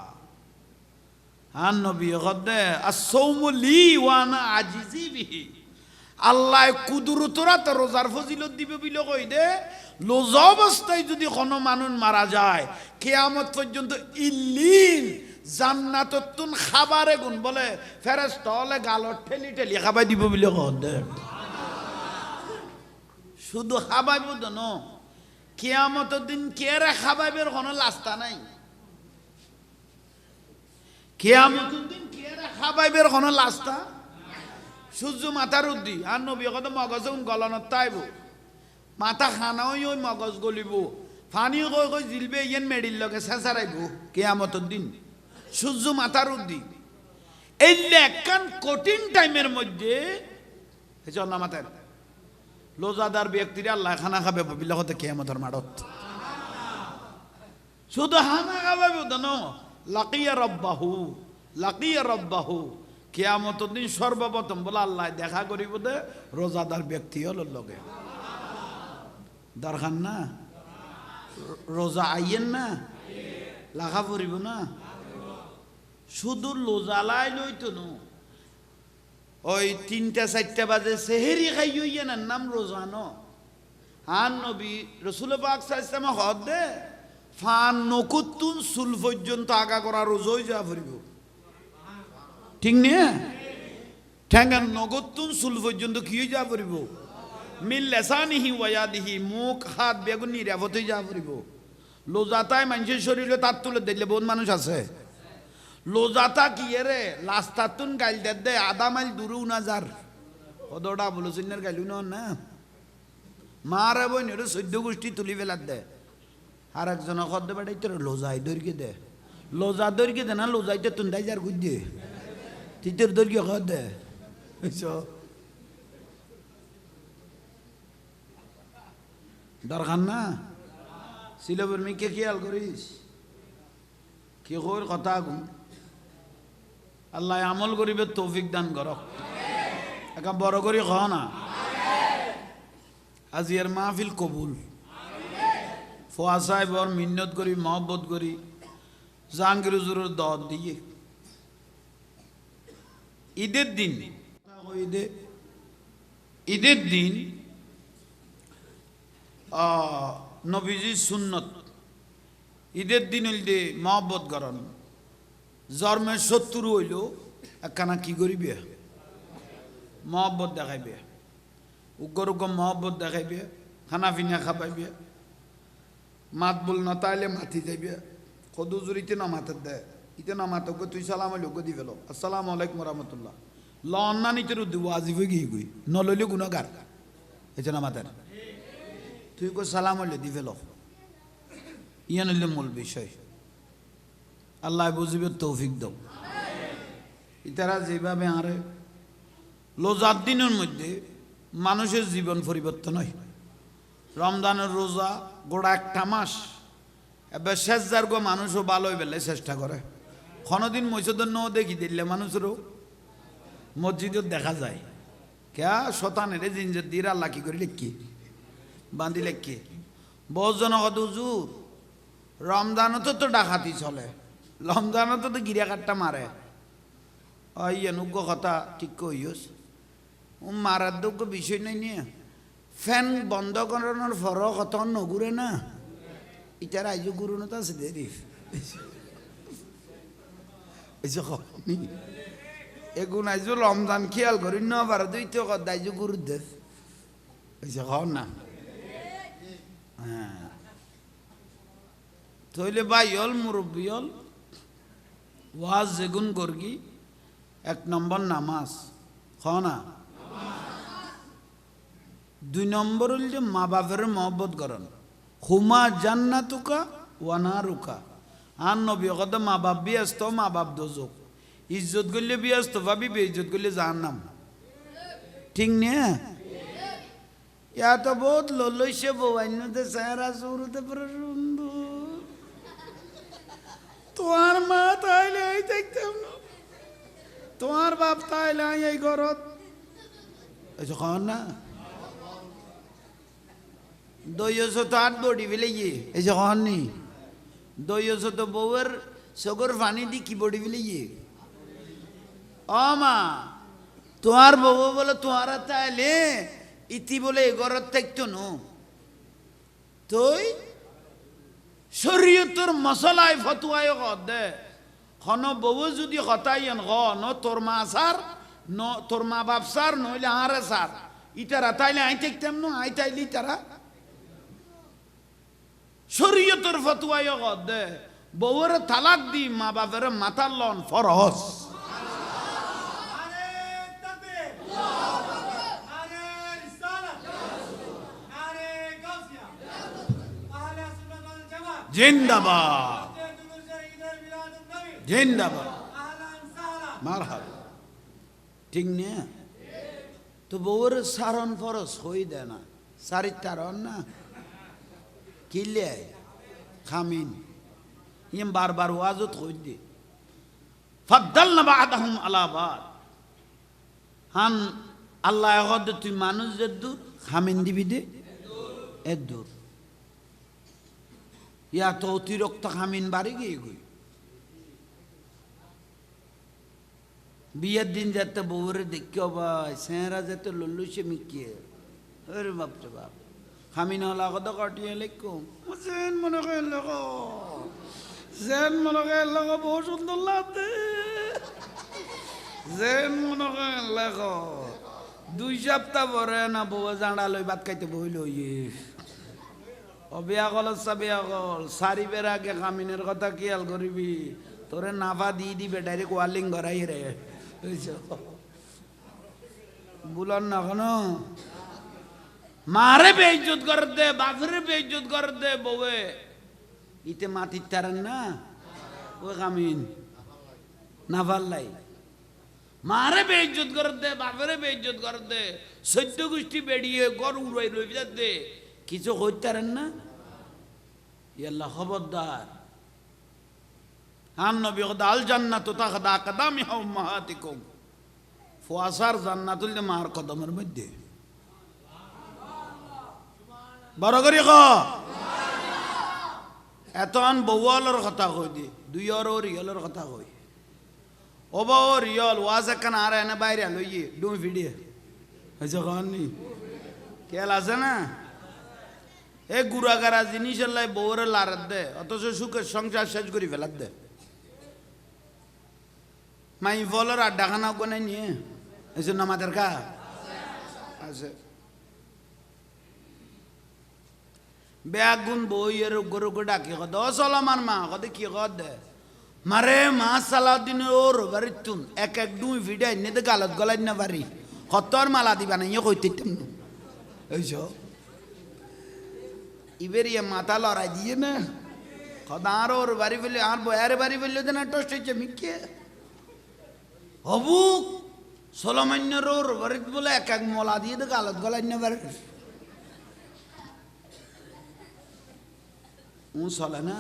আন নবী গদে আসসাউমু লি ওয়া আনা আজিজি বিহি আল্লাহ কুদরতরা তো রোজার ফজিলত দিবে বলে কই দে রোজা অবস্থায় যদি কোনো মানুষ মারা যায় কিয়ামত পর্যন্ত ইল্লিন জান্নাততুন খাবারে গুণ বলে ফেরেশতা হলে গালত ঠেলি ঠেলি খাবাই দিব বলে কই দে শুধু খাবাইব দন কিয়ামতের দিন কেরে খাবাইবের কোনো লাস্তা নাই কিয়ামতের দিন কেরে খাবাইবের কোনো লাস্তা সূর্য মাথার উদ্দি আর নবী কত মগজ গলনত তাইব মাথা খানাও ওই মগজ গলিব ফানি কই কই জিলবে ইয়েন মেডির লগে শেষারাইব কিয়ামতের দিন সূর্য মাথার উদ্দি এই লেখান কঠিন টাইমের মধ্যে না মাথার লোজাদার ব্যক্তিরা আল্লাহ খানা খাবে বিলা হতে কিয়ামতের মাঠত শুধু খানা খাবে ন লাকিয়া রব্বাহু কিয়ামতের দিন সর্বপ্রথম বলে আল্লাহ দেখা করিব দে রোজাদার ব্যক্তি হল লগে দরকার না রোজা আইয়েন না লাখা পড়িব না শুধু লোজালাই লইতো ন ওই 3টা-4টা বাজে সেহেরি খাইও ইয়েনার নাম রোজা ন আন নবী রসুল পাক সাল্লাল্লাহু আলাইহি ওয়াসাল্লাম হদ দে ফান নকুতুন সুল পর্যন্ত আগা করা রোজই যা পড়িব ঠিক না ঠ্যাঙ্গান নগতুন সুল পর্যন্ত কি যা পড়িব মিল লেসানিহি ওয়ায়াদিহি মুখ হাত বেগুন নিরাপদ যা পড়িব লোজাতায় মানুষের শরীরে তার তুলে দিলে বহুত মানুষ আছে লোজাতা কি রে লাস্তাতুন গাইল দে আধা মাইল দূরে উনাজার কদটা বলছিনের গাইলু না মারে বই নেড়ে 14 গোষ্ঠী তুলি ফেলার দে আর একজন খদ দে বেটাই তোর লোজাই দৈর্ঘ্য দে লোজা দৈর্ঘ্য দে না লোজাইতে তুন্দাই যার গুজ দে তিতের দৈর্ঘ্য খদ দে দরকার না সিলেবের মেয়েকে খেয়াল করিস কি কর কথা আগুন আল্লাহ আমল করিবে তৌফিক দান করক একা বড় করি খ না আজি এর মাহফিল কবুল ফোয়া সাহেবর মিন্নত করি মহব্বত করি জাহাঙ্গীর হুজুরের দাওয়াত দিয়ে ঈদের দিন ঈদের দিন নবীজির সুন্নত ঈদের দিন হইলে মহব্বত করেন জন্মের 70 হইল একখানা কি করিবে মহব্বত দেখাইবে উগ্র উগ্র মহব্বত দেখাইবে খানা পিনা খাবাইবে মাত বল না তাইলে মাতি যাইবে কদু জুরিতে না মাথার দেয় ইতে না মাতক তুই সালাম লোক দি ফেলো আসসালামু আলাইকুম রহমতুল্লাহ লন্না নিতে দিব আজিব গিয়ে গই নলইলে গুণগার এটা না মাতার তুই কো সালাম হইলে দি ফেলো ইয়ান হইলে মূল বিষয় আল্লাহ বুঝিবে তৌফিক দাও ইতারা যেভাবে আরে রোজার দিনের মধ্যে মানুষের জীবন পরিবর্তন হয় রমজানের রোজা গোড়া একটা মাস এবার শেষ যার গো মানুষও ভালো হয়ে পেলে চেষ্টা করে কোনোদিন মসজিদের ন দেখি দিলে মানুষেরও মসজিদত দেখা যায় ক্যা শতানের জিঞ্জের দিয়ে আল্লাহ কি করে লিখি বান্ধি লেখি বহু জন কত হুজুর রমজানও তো ডাকাতি চলে রমজানও তো গিরিয়া কাটটা মারে ওই অনুজ্ঞ কথা ঠিক কইস মারার যোগ্য বিষয় নাই নিয়ে ফ্যান বন্ধ করানোর ফর কত নগুরে না ইটার আইজু গুরু না তো আছে দেরি এগুন আইজু রমজান খেয়াল করি না পারে দুই তো দাইজু গুরু দে খাও না হ্যাঁ তইলে ভাই হল মুরব্বী হল ওয়াজ যেগুন করগি 1 নম্বর নামাজ খাও না 2 নম্বর হল যে মা বাপের মহব্বত করেন হুমা জান্নাতুকা ওয়ানারুকা আর নবী কত মা বাপ ব্যস্ত মা বাপ দোজক ইজ্জত করলে ব্যস্ত ভাবি বেইজ্জত করলে জাহান্নাম ঠিক নে ইয়া তো বহুত লইছে বউ আইনতে চেহারা চুরুতে পরে সুন্দর তোমার মা তাইলে এই দেখতাম না তোমার বাপ তাইলে এই ঘরত এসে খাওয়ান না দইয়স তো 8 বডি ফেলে গিয়ে এসে খাওয়ান নি দইয়স তো বউয়ের সগর পানি দি কি বডি ফেলে গিয়ে ও মা তোমার বউ বলে তোমার তাইলে ইতি বলে ঘরত থাকতো নো তুই শরীয়তর মশলায় ফতুয়ায় দে হন বউ যদি হতাইন ন তোর মা সার ন তোর মা বাপ সার নইলে আরে সার ইতারা তাইলে আই থাকতাম না আই তাইলি তারা শরীয়তর ফতুয়ায় দে বউর তালাক দি মা বাপের মাথার লন ফরজ জিন্দাবাদ জিন্দাবাদ মারহাবা ঠিক না তো বউর সারণ ফরজ হই দেয় না সারির তারণ না কিলে খামিন ইম বারবার ওয়াজত হই দে ফাদ্দালনা বা'দাহুম আলা বা'দ হান আল্লাহ হদ তুই মানুষ যদ্দুর খামিন দিবি দে এদ্দুর ইয়া তো অতিরিক্ত খামিন বাড়ি গিয়ে গই বিয়ের দিন যাতে বউরে দেখিও ভাই সেরা যাতে লল্লু সে মিকিয়ে আরে বাপরে বাপ খামিন হলা কত কাটিয়ে লেখো জেন মনে করেন লেখো জেন মনে করেন লেখো বহু সুন্দর লাগতে জেন মনে করেন লেখো 2 সপ্তাহ পরে না বউ জাঁড়া লই ভাত খাইতে বইল ইয়ে বিয়া কল বিয়া কল সারিবের আগে কামিনের কথা খেয়াল করিবি তোরে নাফা দিয়ে দিবে ডাইরেক্ট ওয়ার্লিং ঘরাই রে বুলার না কেন মারে বেইজ্জত করে দে বাপরে বেইজ্জত করে দে বউয়ে ইতে মাটির তারেন না ও কামিন না পারলাই মারে বেইজ্জত করে দে বাপরে বেইজ্জত করে দে 14 গোষ্ঠী বেরিয়ে গড় উড়াই রই দে কিছু হইতে পারেন না ইয়াল্লাহ খবরদার আন নবী কদ আল জান্নাতু তাখদা আকদামিহা উম্মাহাতিকুম ফুয়াসার জান্নাতুল মার কদমের মধ্যে বড় করে ক এতন বউয়ালর কথা কই দি 2 আর রিয়ালের কথা কই ও বাও রিয়াল ওয়াজ কান আর এনে বাইরে লইয়ে ডুম ভিডিও হইছে কানি কেল আছে না এ গুড়াগারা জিনিস আল্লাহ বউরে লারাত দে অথচ সুখের সংসার শেষ করে ফেলাত দে মাই ফলর আড্ডা খানা কোনে নিয়ে এই জন্য আমাদের কা আছে বেগুন বইয়ের গরু ডাকি কদ চল আমার মা কদে কি কদ দে মারে মা সালাদিন ওর বাড়িতুন এক দুই ভিডিও এনে দে গালত গলাই না পারি কতর মালা দিবা না ইয়ে কইতে এইস ইবেরিয়া মাথা লড়াই দিয়ে না কদ আর ওর বাড়ি ফেলে আর বয়ারে বাড়ি ফেললে না টোস্ট হয়েছে মিকে হবু সলমান্যর ওর বাড়িতে বলে এক মলা দিয়ে দে গালত গলাই না পারি চলে না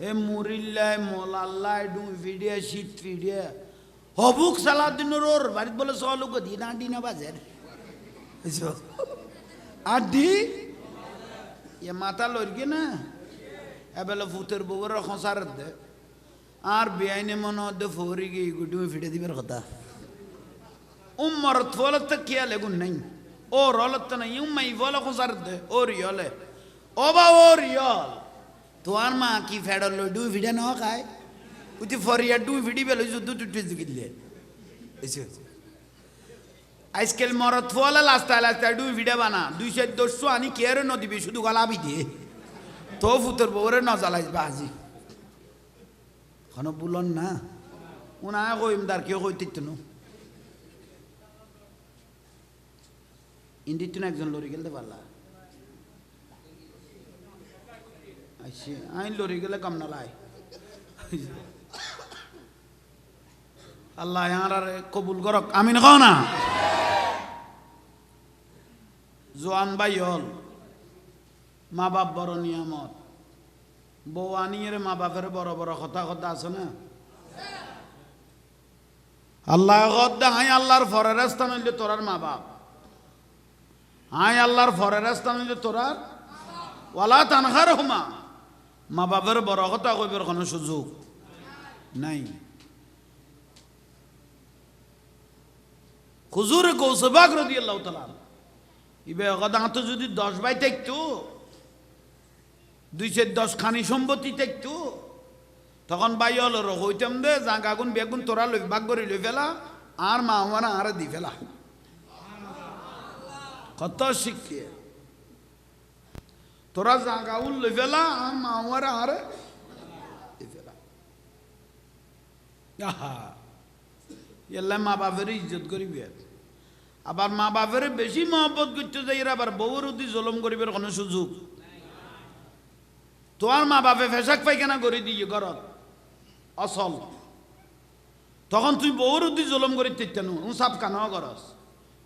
এ মুরিল্লায় মলাল্লায় ডুম ফিডিয়া শীত ফিডিয়া হবুক সালাদিনের ওর বাড়িতে বলে চলো গো দিন আড্ডি না বাজের আড্ডি এ মাথা লড়গে না এবেলে ফুতের বউর খসার দে আর বেআইনে মনে হতে ফৌরি গিয়ে গুটি ফিটে দিবার কথা মরত ফলত খেয়াল এগুন নাই ও রলত নাই উম্মাই ফলে খসার দে ও রিয়লে ও বা ও রিয়ল তোমার মা কি ফেডর লো ডুই ফিডে ন খায় উতি ফরিয়া ডুই ফিডি বেলো যুদ্ধ টুটে দিলে আজকাল মরত ফলে লাস্তা লাস্তা ডুই ফিডে বানা 200 আনি কেয়ারে নদিবি শুধু গলাবি দিয়ে তো ফুতের বউরে ন জ্বালাইস বাজি কোনো বুলন না উনা কইম দার কেউ কইতে নো ইন্দিত একজন লরি গেলতে পারলা আইন লরি গেলে কম না লাই আল্লাহ আর কবুল করক আমিন খাও না জোয়ান ভাই হল মা বাপ বড় নিয়ামত বউ আনিয়ে মা বাপের বড় বড় কথা কথা আছে না আল্লাহ হাই আল্লাহর ফরের স্থান হইলে তোরার মা বাপ হাই আল্লাহর ফরের স্থান হইলে তোরার ওয়ালা তানহার হুমা মা বাপের বড় কথা কইবার কোনো সুযোগ নাই হুজুর গৌসবাগ রাদিয়াল্লাহু তাআলা ইবে গদান্ত যদি 10 বাই থাকতো 210 খানি সম্পত্তি থাকতো তখন ভাই হলো হইতাম দে জাগাগুন বেগুন তোরা লই ভাগ করে লই ফেলা আর মা আমার আর দি ফেলা কত শিখে তোরা জাগাউল লই ফেলা আর মা আমার আর দি ফেলা আহা এল্লা মা বাপের ইজ্জত করিবে আবার মা বাপের বেশি মহব্বত করতে যাই আবার বউর উদি জলম করিবার কোনো সুযোগ তোমার মা বাপে ফেসাক পায়খানা করে দিয়ে ঘরত অসল তখন তুই বউর উদি জলম করি তেনো সাপ কানো করস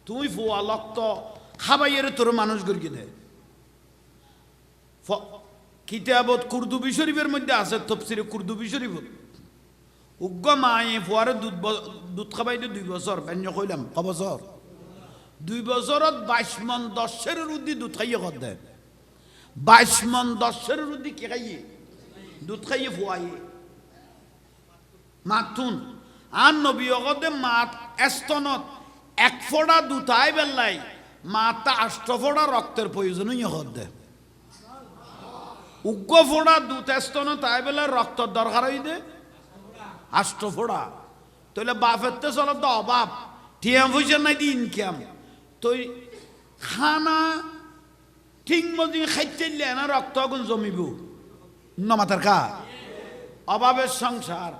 তুই ফুয়া লক্ত খাবাইয়ের তোর মানুষ গড়িয়ে দে কিতাবত কুরদুবি শরীফের মধ্যে আছে তফসিরে কুরদুবি শরীফ উগ্র মায়ে ফুয়ারে দুধ খাবাই 2 বছর ব্যঞ্জ কইলাম ক বছর 2 বছরত 22 মন 10 উদ্দি দুধ খাইয়ে কর দেয় 22 মন 10 উদ্দি কে খাইয়ে দুধ খাইয়ে ফুয়াইয়ে মাতুন আর নবী অগদে মাত এস্তনত 1 ফোঁটা দুধাই বেলাই মাতা 8 ফোঁটা রক্তের প্রয়োজন কর দেয় উগ্র ফোঁটা দুধ এস্তনত তাই বেলা রক্তর দরকার হই দে 8 ফোঁটা তাহলে বাপের তো চলো তো অভাব টিয়া পয়সা নাই দি ইনকাম তুই খানা ঠিক মতো খাইতে না রক্ত আগুন জমিব নমাতার কা অভাবের সংসার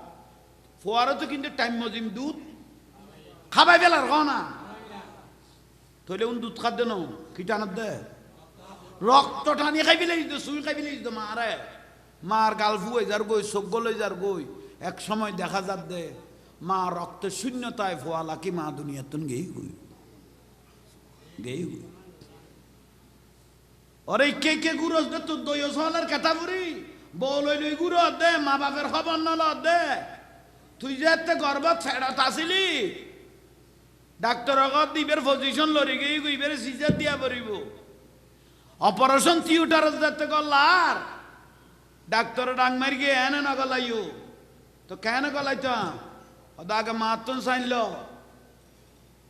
ফোয়ারও তো কিন্তু টাইম মজিম দুধ খাবাই বেলার না তাহলে উন দুধ খাদ্য ন কিটানার দে রক্ত টানি খাই পেলে দিত সুই খাই পেলে দিত মারে মার গাল ফুয়ে যার গই সজ্ঞ লই যার গই এক সময় দেখা যাত দে মা রক্ত শূন্যতায় ফোয়ালা কি মা দুনিয়া তুন গেই গই অরে কে কে গুরস দে তোর দই সলের কথা বুড়ি বউ লই লই গুরো দে মা বাপের খবর নল দে তুই যে এতে গর্বত ফেরত আসিলি ডাক্তার অগত দিবের পজিশন লড়ি গই গইবের সিজার দিয়া পড়িব অপারেশন থিয়েটার যেতে গলার ডাক্তার ডাং মারি গিয়ে এনে নগলাইও তো কেন গলাইতাম ওদাকে মাতুন সাইনল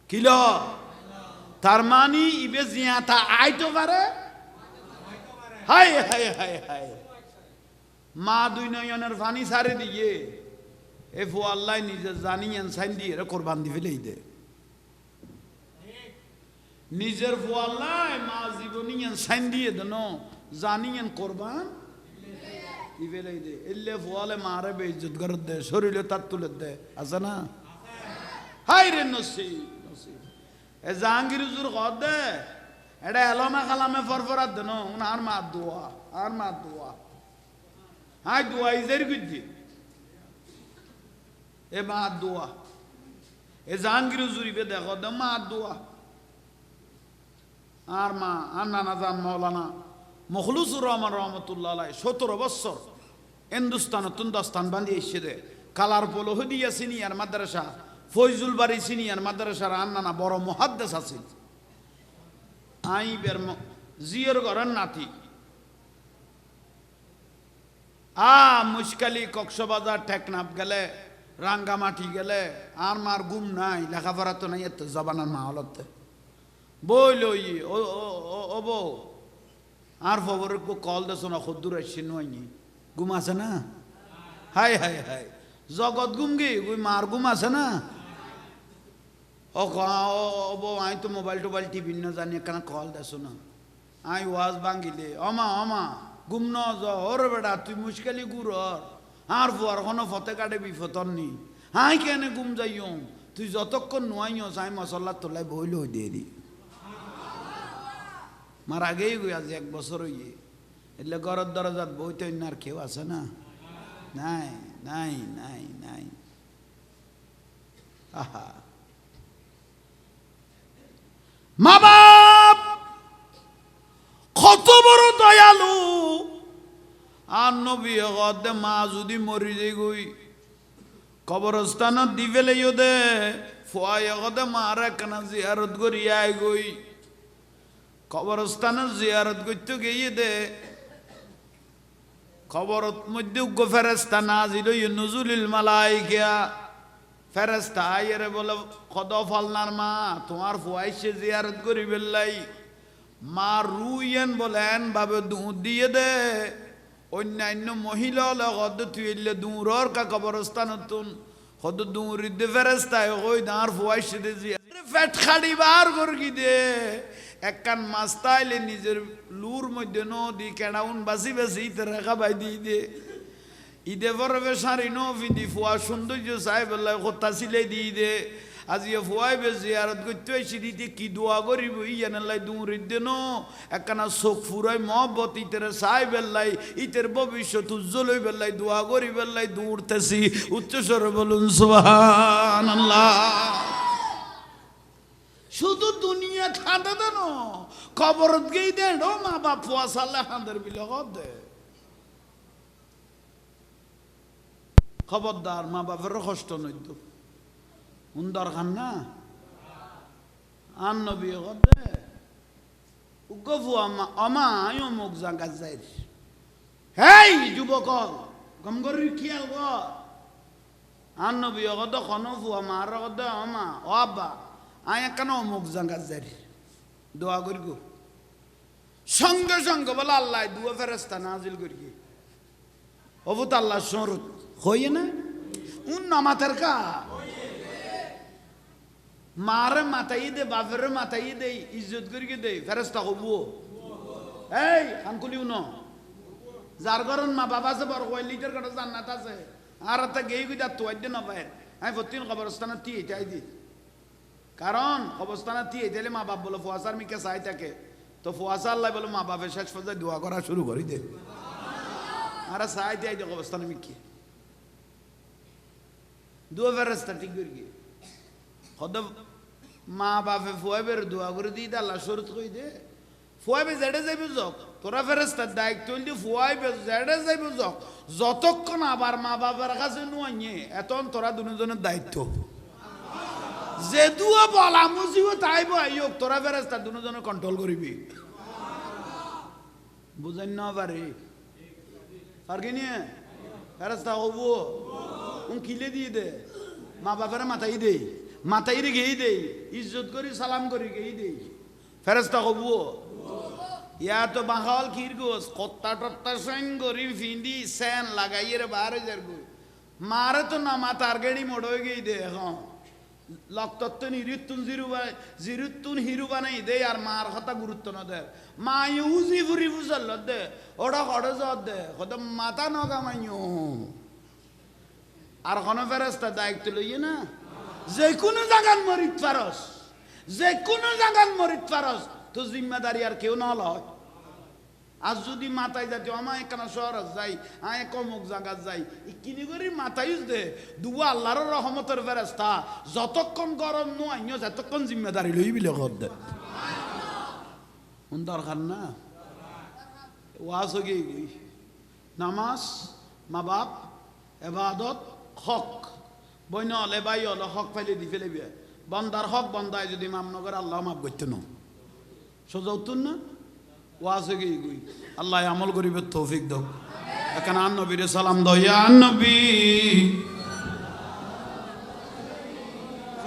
কিল তার মানে ইবে জিয়াতা আইতো পারে হাই হাই হাই হাই মা 2 নয়নের পানি সারে দিয়ে এ ফু আল্লাহ নিজে জানিয়েন সাইন দিয়ে কোরবান দি ফেলেই দে নিজের ফু আল্লাহ মা জীবনিয়েন সাইন দিয়ে দেন জানিয়েন কোরবান দি ফেলেই দে এলে ফুয়ালে মারে বেইজ্জত করে দে শরীরে তার তুলে দে আছে না হাই রে নসিব এ জাহাঙ্গীর হুজুর কর দে এটা এলমে কালামে ফরফরাত দেন আর মা দোয়া হাই দোয়া ইজের গুদ্দি এ মা দোয়া এ জাহাঙ্গীর হুজুরিবে দেখো দে মা দোয়া আর মা আর নানা জান মৌলানা মখলুসুর রহমান রহমতুল্লাহ 17 বছর হিন্দুস্তান তুন্দাস্তান বান্ধি এসে দে কালার পোলো হদিয়া সিনিয়র মাদ্রাসা ফয়জুল বাড়ি সিনিয়র মাদ্রাসার আন্নানা বড় মুহাদ্দিস আছিল আই বের জিয়র ঘরের নাতি মুশকালি কক্সবাজার টেকনাফ গেলে রাঙ্গামাটি গেলে আর মার গুম নাই লেখাপড়া তো নাই এত জবানার মা হলতে বইল ও বউ আর খবর কল দেছো না খদ্দুর আসছে নয়নি গুম আছে না হাই হাই হাই জগৎ গুম গে ওই মার গুম আছে না ও বউ আই তো মোবাইল টোবাইল টিভি না জানি কেন কল দেছো না আই ওয়াজ ভাঙ্গিলে অমা গুম ন ওর বেটা তুই মুশকিলি গুর আর ফুয়ার কোনো ফতে কাটে বিফতর নি হাই কেন গুম যাইও তুই যতক্ষণ নোয়াইও চাই মশলা তোলাই বইল দিয়ে দি মার আগেই গই আজ 1 বছর হইয়ে এলে ঘরের দরজাত বইতে আর কেউ আছে না নাই নাই নাই নাই আহা মা বাপ কত বড় দয়ালু আর নবী গদে মা যদি মরি যাই গই কবরস্থানত দি ফেলেইও দে ফুয়াই গদে মারা কেন জিয়ারত করি আই গই কবরস্থানত জিয়ারত করতে গিয়ে দে খবরত মধ্যে উগ্র ফেরেস্তা নাজিল নুজুলিল মালাইকা ফেরেস্তা আইরে বলে কদ ফালনার মা তোমার ফুয়াইছে জিয়ারত করি বেল্লাই মা রুইয়েন বলেন ভাবে দুধ দিয়ে দে অন্যান্য মহিলা লগত তুই এলে দূরর কা কবরস্থানতুন হদ দূরিদ্দে ফেরেস্তায় ওই দাঁর ফুয়াইছে দে ফেট খাড়ি বার করগি দে একখান মাছ তাইলে নিজের লুর মধ্যে নদী কেডাউন বাসি বাসি ইতে রেখা বাই দিয়ে দে ঈদে পরবে সারি নিদি ফুয়া সৌন্দর্য চাই বেলায় কথা সিলাই দিয়ে দে আজি ফুয়াই বে জিয়ারত করতে হয়েছি দিতে কি দোয়া করিব ইয়ানাল্লাই দূরিত দেন একখানা চোখ ফুরাই মহব্বত ইতের চাই বেল্লাই ইতের ভবিষ্যৎ উজ্জ্বল হই বেল্লাই দোয়া করি বেল্লাই দৌড়তেছি উচ্চস্বরে বলুন সুবহানাল্লাহ শুধু দুনিয়া খাঁদা দেন কবরত গেই দেন ও মা বাপ ফুয়া সাল্লে হাঁদের বিলগ দে খবরদার মা বাপের কষ্ট নইত সুন্দর খান না আন নবী দে উগ্র ফুয়া অমা আয়ো মুখ জাগা যাই হেই যুবক গম করি খেয়াল কর আন নবী দে খন ফুয়া মার দে অমা ও আব্বা আয় কেন অমুক জাঙ্গা যাই দোয়া করি গো সঙ্গে সঙ্গে বলে আল্লাহ দুয়া ফেরেস্তা নাজিল করি অবুত আল্লাহ সরত হইয়ে না উন নামাতের কা মারে মাতাই দে বাপের মাতাই দে ইজ্জত করি দে ফেরেস্তা হবো এই আনকুলিও ন যার ঘরের মা বাবা আছে বড় কয় লিটার কাটা জান্নাত আছে আর একটা গেই গুই দাঁত তোয়াই দে না বাইর আমি প্রতিদিন কবরস্থানে তি এটাই দি কারণ অবস্থানে তি দিলে মা বাপ বলো ফুয়াশার মিকে চাই থাকে তো ফুয়াশা আল্লাহ বলো মা বাপের শেষ পর্যায়ে দোয়া করা শুরু করি দে আর চাই দিয়ে দেখ অবস্থানে মিকে দোয়া ফেরেস্তা ঠিক করি গিয়ে কত মা বাপে ফুয়াবের দোয়া করে দিই দে আল্লাহ শরত কই দে ফুয়াবে জেডে যাইব যাক তোরা ফেরেস্তার দায়িত্ব হইলে ফুয়াবে জেডে যাইব যাক যতক্ষণ আবার মা বাবার কাছে নুয়ে এতন তোরা দুজনের দায়িত্ব যে দুয়া বলা মুজিব তাই বইক তোরা ফেরেস্তা দুজনে কন্ট্রোল করিবি বুঝেন না পারে আর কি নিয়ে ফেরেস্তা হবো কিলে দিয়ে দে মা বাপের মাথাই রে গেই দেই ইজ্জত করি সালাম করি গেই দেই ফেরেস্তা হবো ইয়া তো বাহাল খির গোস কত্তা টত্তা সৈন গরি ফিন্দি সেন লাগাইয়ে রে বাহারে যার গো মারে তো না মাতার গেড়ি মোড় হয়ে গেই দে হ্যাঁ লক্তত্তন জিরুত্তুন হিরু বানাই দে আর মার কথা গুরুত্ব না দে মা ইউজি ফুরি ফুসল দে ওটা কড়ে যত দে কত মাথা নগামাইও আর কোনো ফেরেস্তা দায়িত্ব লইয়ে না যে কোনো জাগান মরিত পারস যে কোনো জাগান মরিত পারস তো জিম্মাদারি আর কেউ না লয় আর যদি মাথায় যাতে আমায় কেন শহর যাই আয় কমুক জায়গা যাই কিনি করি মাথায় দে দুয়া আল্লাহর রহমতের ফেরেস্তা যতক্ষণ গরম নয় যতক্ষণ জিম্মেদারি লই বিলে কর দে দরকার না ওয়াজ গই নামাজ মা বাপ এবাদত হক বইন হলে ভাই হলো হক ফাইলে দি ফেলে বিয়া বন্দার হক বন্দায় যদি মাম নগর আল্লাহ মাফ করতে ন সোজা উত্তর না ওয়াজে গিয়ে গুই আল্লাহ আমল করিবে তৌফিক দাও এখানে নবীর সালাম দাও ইয়া নবী